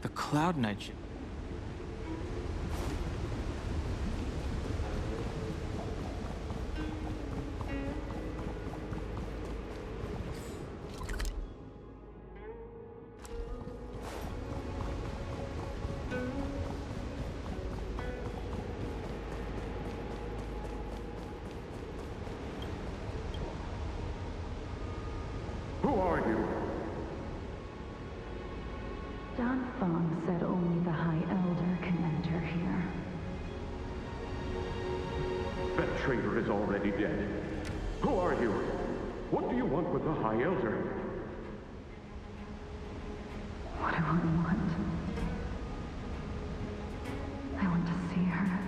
The Cloud Knight ship. Who are you? Don Fong said only the High Elder can enter here. That traitor is already dead. Who are you? What do you want with the High Elder? What do I want? I want to see her.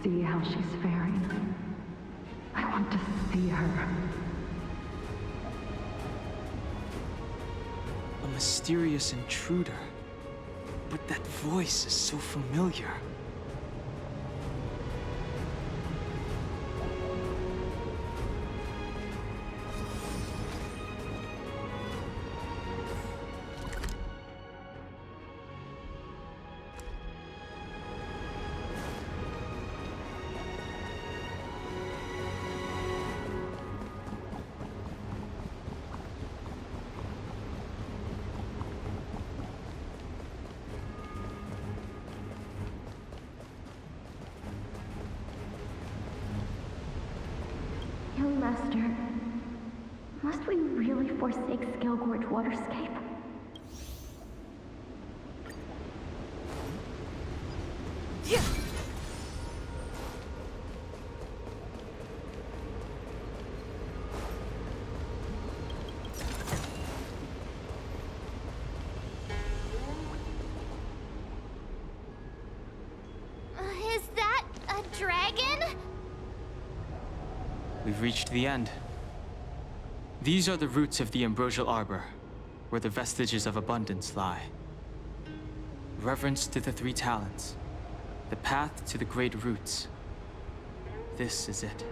See how she's faring. I want to see her. A mysterious intruder. But that voice is so familiar. Young Master, must we really forsake Scalgorge Waterscape? Is that a dragon? We've reached the end. These are the roots of the Ambrosial Arbor, where the vestiges of abundance lie. Reverence to the three talents, the path to the great roots. This is it.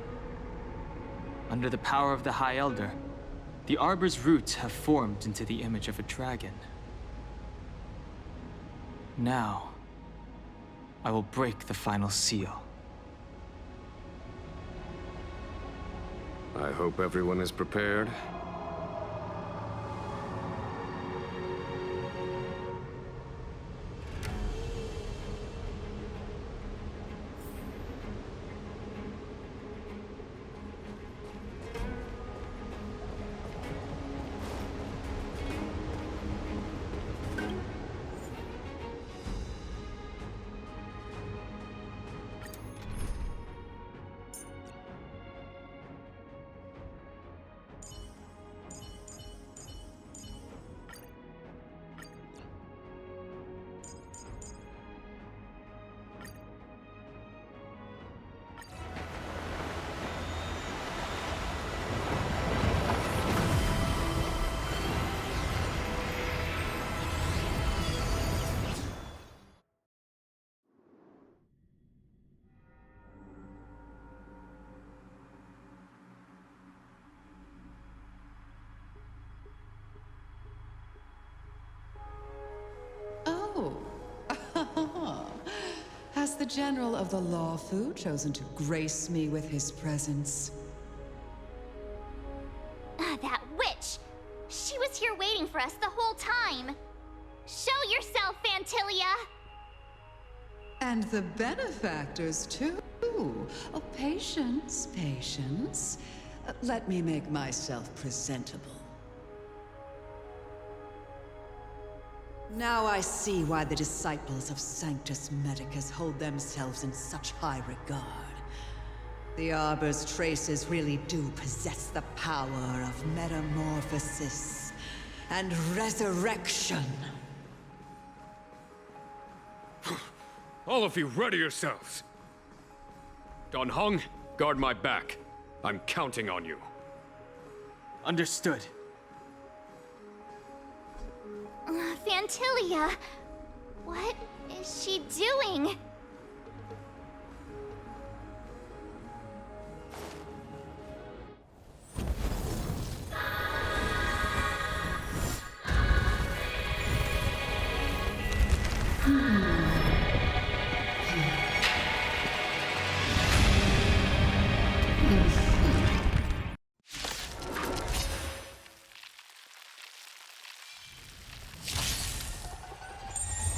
Under the power of the High Elder, the Arbor's roots have formed into the image of a dragon. Now, I will break the final seal. I hope everyone is prepared. Has the General of the Lawfu chosen to grace me with his presence? That witch! She was here waiting for us the whole time! Show yourself, Fantilia! And the benefactors, too. Oh, patience, patience. Let me make myself presentable. Now I see why the disciples of Sanctus Medicus hold themselves in such high regard. The Arbor's traces really do possess the power of metamorphosis and resurrection. All of you, ready yourselves. Dan Heng, guard my back. I'm counting on you. Understood. Fantilia, what is she doing?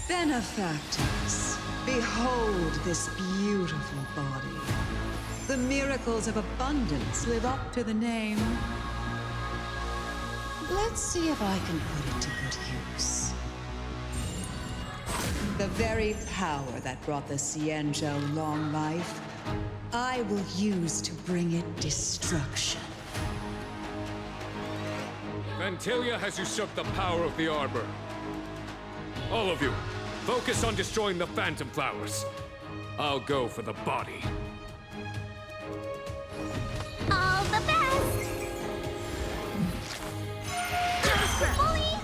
Benefactors, behold this beautiful body. The miracles of abundance live up to the name. Let's see if I can put it to good use. The very power that brought the Xianzhou long life, I will use to bring it destruction. Fantilia has usurped the power of the Arbor. All of you, focus on destroying the Phantom Flowers. I'll go for the body. All the best! Bully!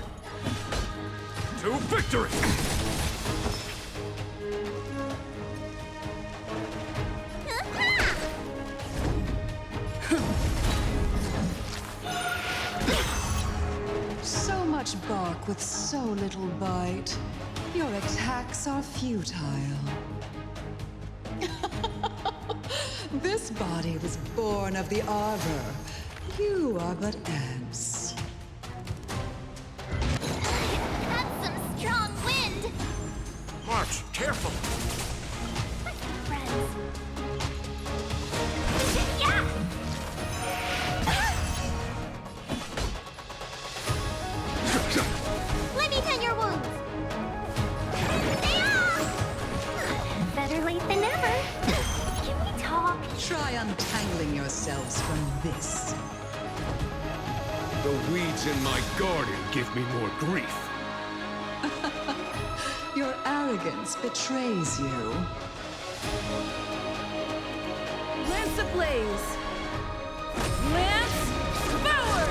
To victory! So much bark with so little bite. Your attacks are futile. This body was born of the Arbor. You are but ants. That's some strong wind! March, careful! Friends. Yeah! Let me tend your wounds! Better late than never. Can we talk? Try untangling yourselves from this. The weeds in my garden give me more grief. Your arrogance betrays you. Lance ablaze! Lance forward!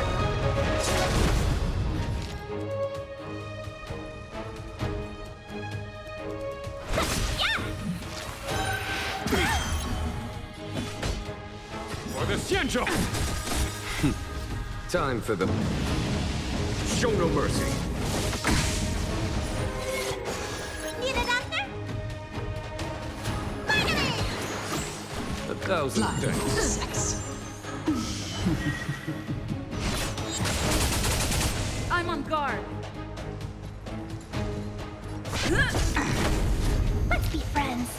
For the Xianzhou! Time for the... Show no mercy. Need a 1,000 thanks. I'm on guard. Let's be friends.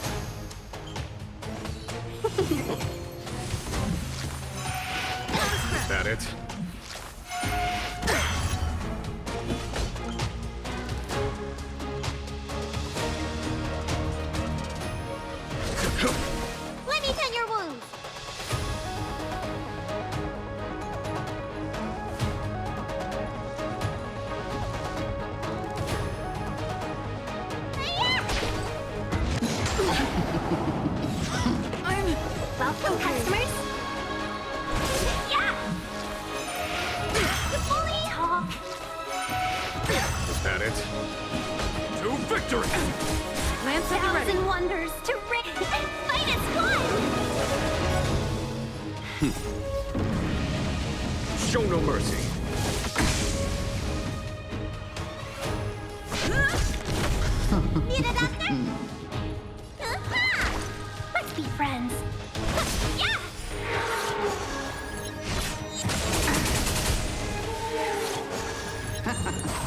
Is that it? Let me tend your wounds. Welcome, customers. Yeah. Fully talk. Is that it? To victory! Lance at the ready. Thousand wonders to rig. Fight is fun. Show no mercy. Need a doctor? Let's be friends. Yeah.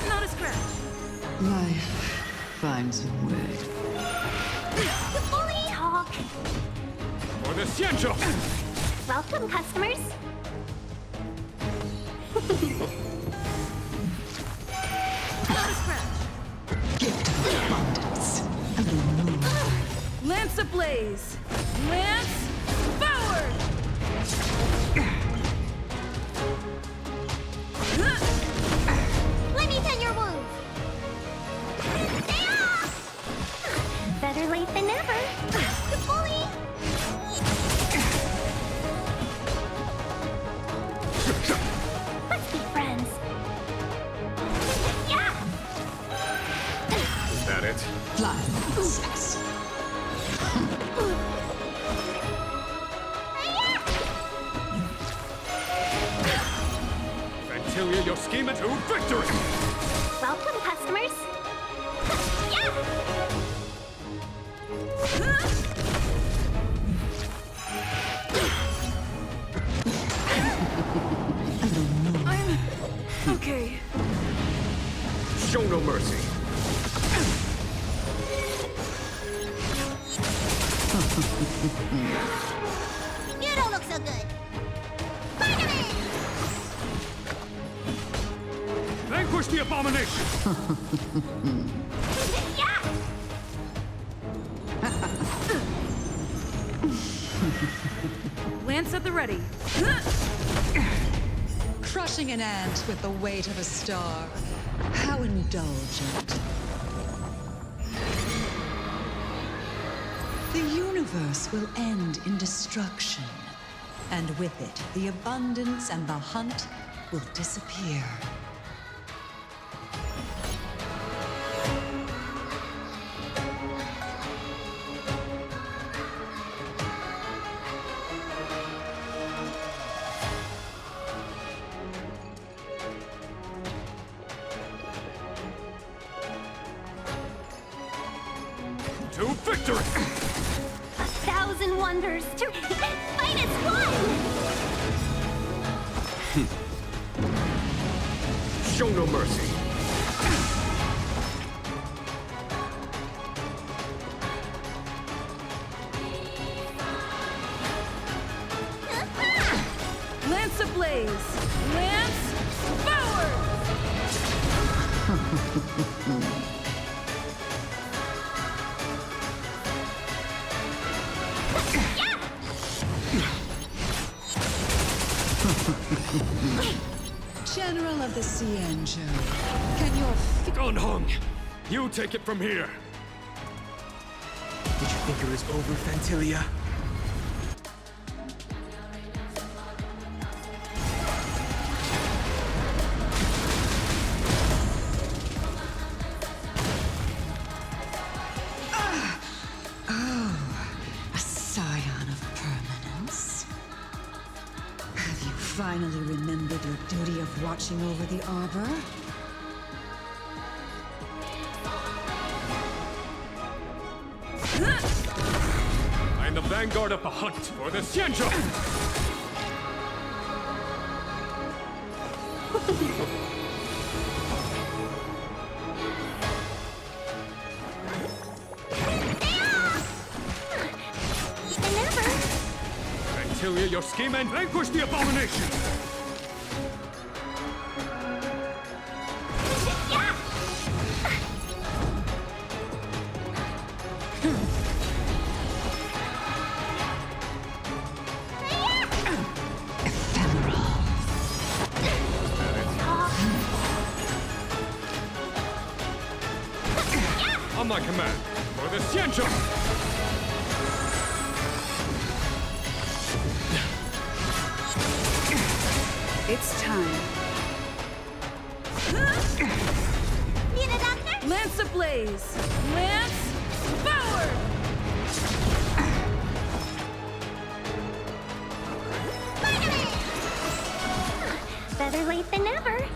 Not a scratch. Life finds a way. Fully talk. For the Xianzhou! Welcome, customers. Not a scratch. Gift of abundance. A little more. Lance ablaze. Lance forward. Let me tend your wounds. Better late than never. Fully. Let's be friends. Yeah. Is that it? Flying sex. Fantilia, your scheme to victory! Welcome, customers. Yeah. I'm okay. Show no mercy. You don't look so good. Spider-Man! Vanquish the abomination! Yeah. Lance at the ready. Crushing an ant with the weight of a star. How indulgent. The universe will end in destruction. And with it, the abundance and the hunt will disappear. To victory! 1,000 wonders to fight is fun. Show no mercy. Lance ablaze. Lance forward. General of the Xianzhou, can your Gunhung, you take it from here. Did you think it was over, Fantilia? a scion of permanence? Have you finally remembered your duty of watching over the Arbor? I am the vanguard of the hunt for the Xianzhou! Fantilia, your scheme and vanquish the abomination! On my command, for the Xianzhou! It's time. Need a doctor? Lance ablaze! Lance forward! Better late than never.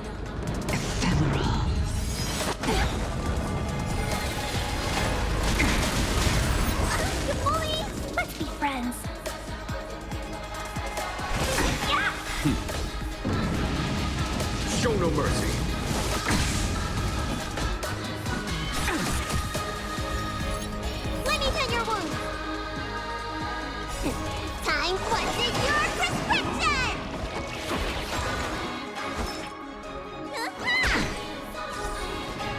Let's be friends. Show no mercy. Let me tend your wound. Time to take your prescription.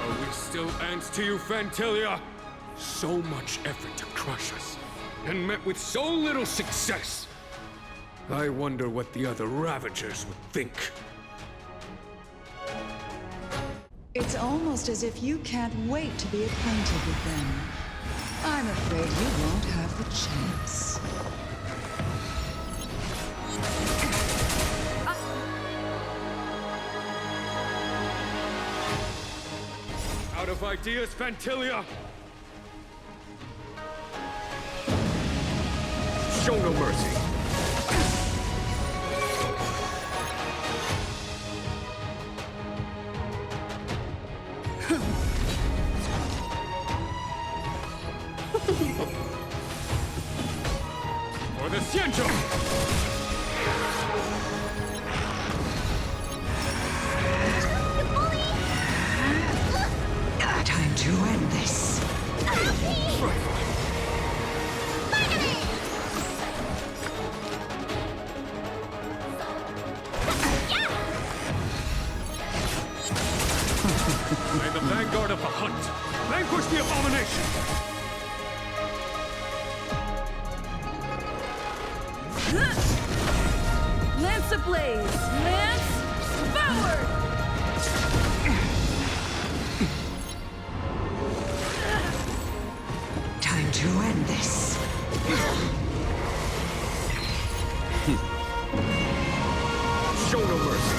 Are we still ants to you, Fantilia? So much effort to crush us, and met with so little success. I wonder what the other Ravagers would think. It's almost as if you can't wait to be acquainted with them. I'm afraid you won't have the chance. Out of ideas, Fantilia? Show no mercy. For the Xianzhou! Time to end this. May the vanguard of the hunt vanquish the abomination! Lance ablaze! Lance forward! Time to end this. Show no mercy.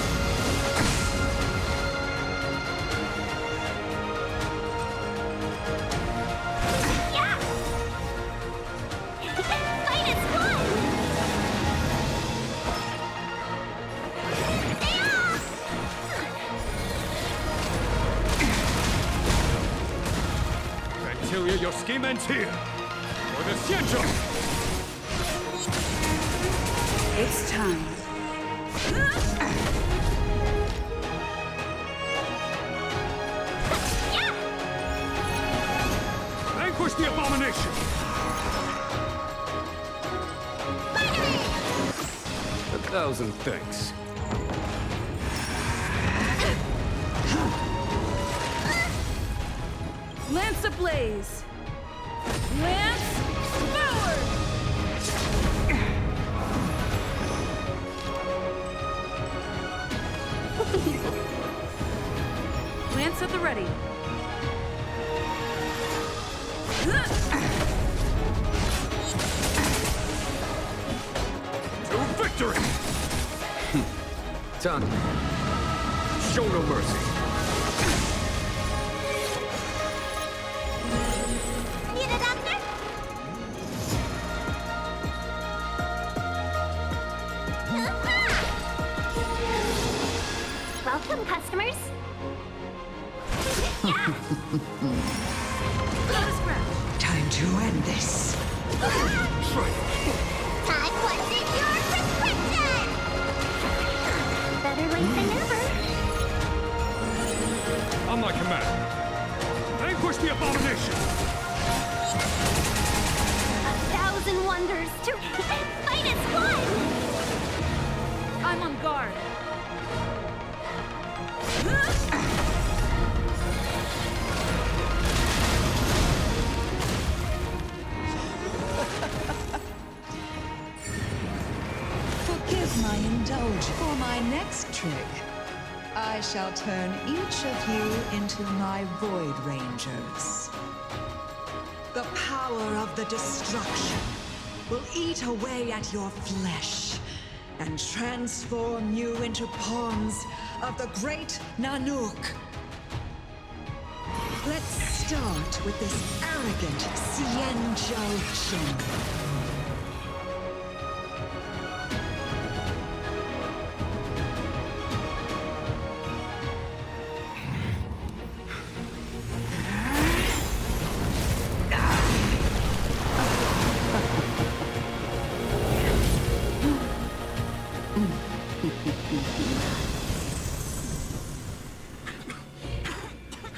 Fight is fun! Fantilia, your scheme ends here. For the Xianzhou! It's time. Vanquish the abomination! 1,000 thanks. Lance ablaze! Lance forward! Lance at the ready. To victory! Done. Show no mercy. Need a doctor? Welcome, customers. Time to end this. Time wasn't your prescription! Better late than never. On my command. Vanquish the abomination! 1,000 wonders to fight as one! I'm on guard. Forgive my indulgence. For my next trick, I shall turn each of you into my Void Rangers. The power of the destruction will eat away at your flesh and transform you into pawns of the great Nanook. Let's start with this arrogant Xianzhou Shin.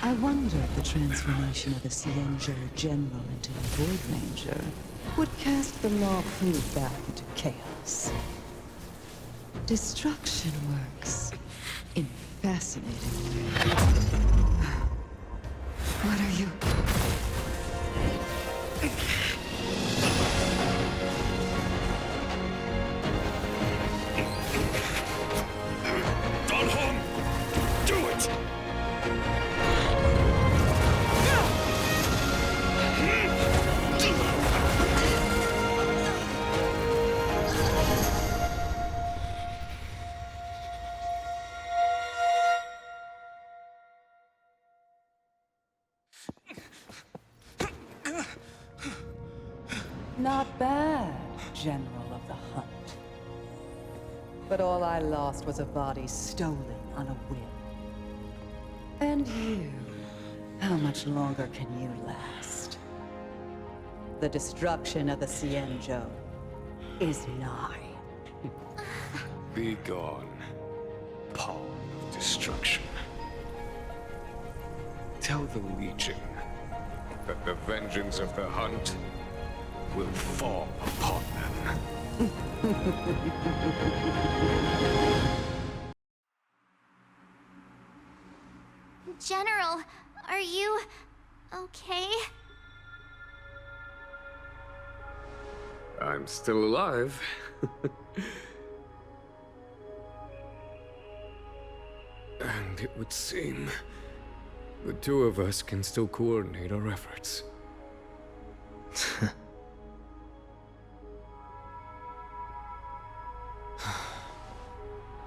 I wonder if the transformation of the Xianzhou General into a Void Ranger would cast the Law Food back into chaos. Destruction works in fascinating ways. What are you? Not bad, General of the Hunt. But all I lost was a body stolen on a whim. And you, how much longer can you last? The destruction of the Xianzhou is nigh. Be gone, pawn of destruction. Tell the Legion that the vengeance of the Hunt will fall upon them. General, are you okay? I'm still alive. And it would seem the two of us can still coordinate our efforts.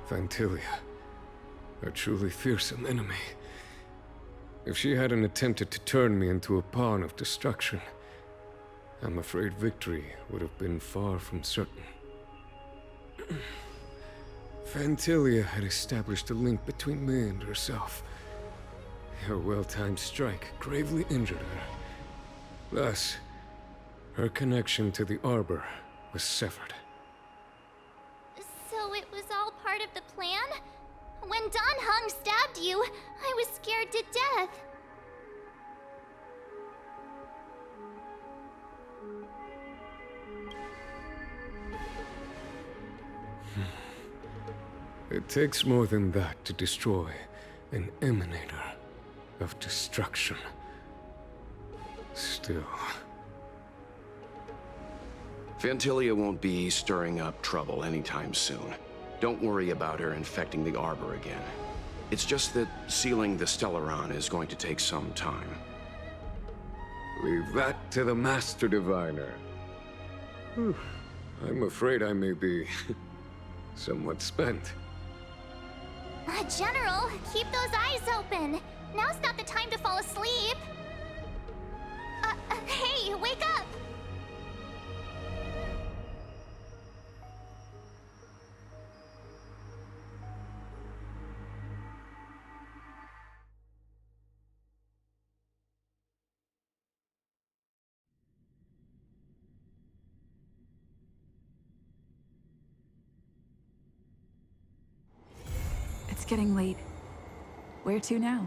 Phantilia, a truly fearsome enemy. If she hadn't attempted to turn me into a pawn of destruction, I'm afraid victory would have been far from certain. Phantilia had established a link between me and herself. Her well-timed strike gravely injured her. Thus, her connection to the Arbor was severed. So it was all part of the plan? When Don Hung stabbed you, I was scared to death. It takes more than that to destroy an emanator of destruction. Still... Phantilia won't be stirring up trouble anytime soon. Don't worry about her infecting the Arbor again. It's just that sealing the Stellaron is going to take some time. Leave that to the Master Diviner. I'm afraid I may be somewhat spent. General, keep those eyes open. Now's not the time to fall asleep. Hey, wake up! It's getting late. Where to now?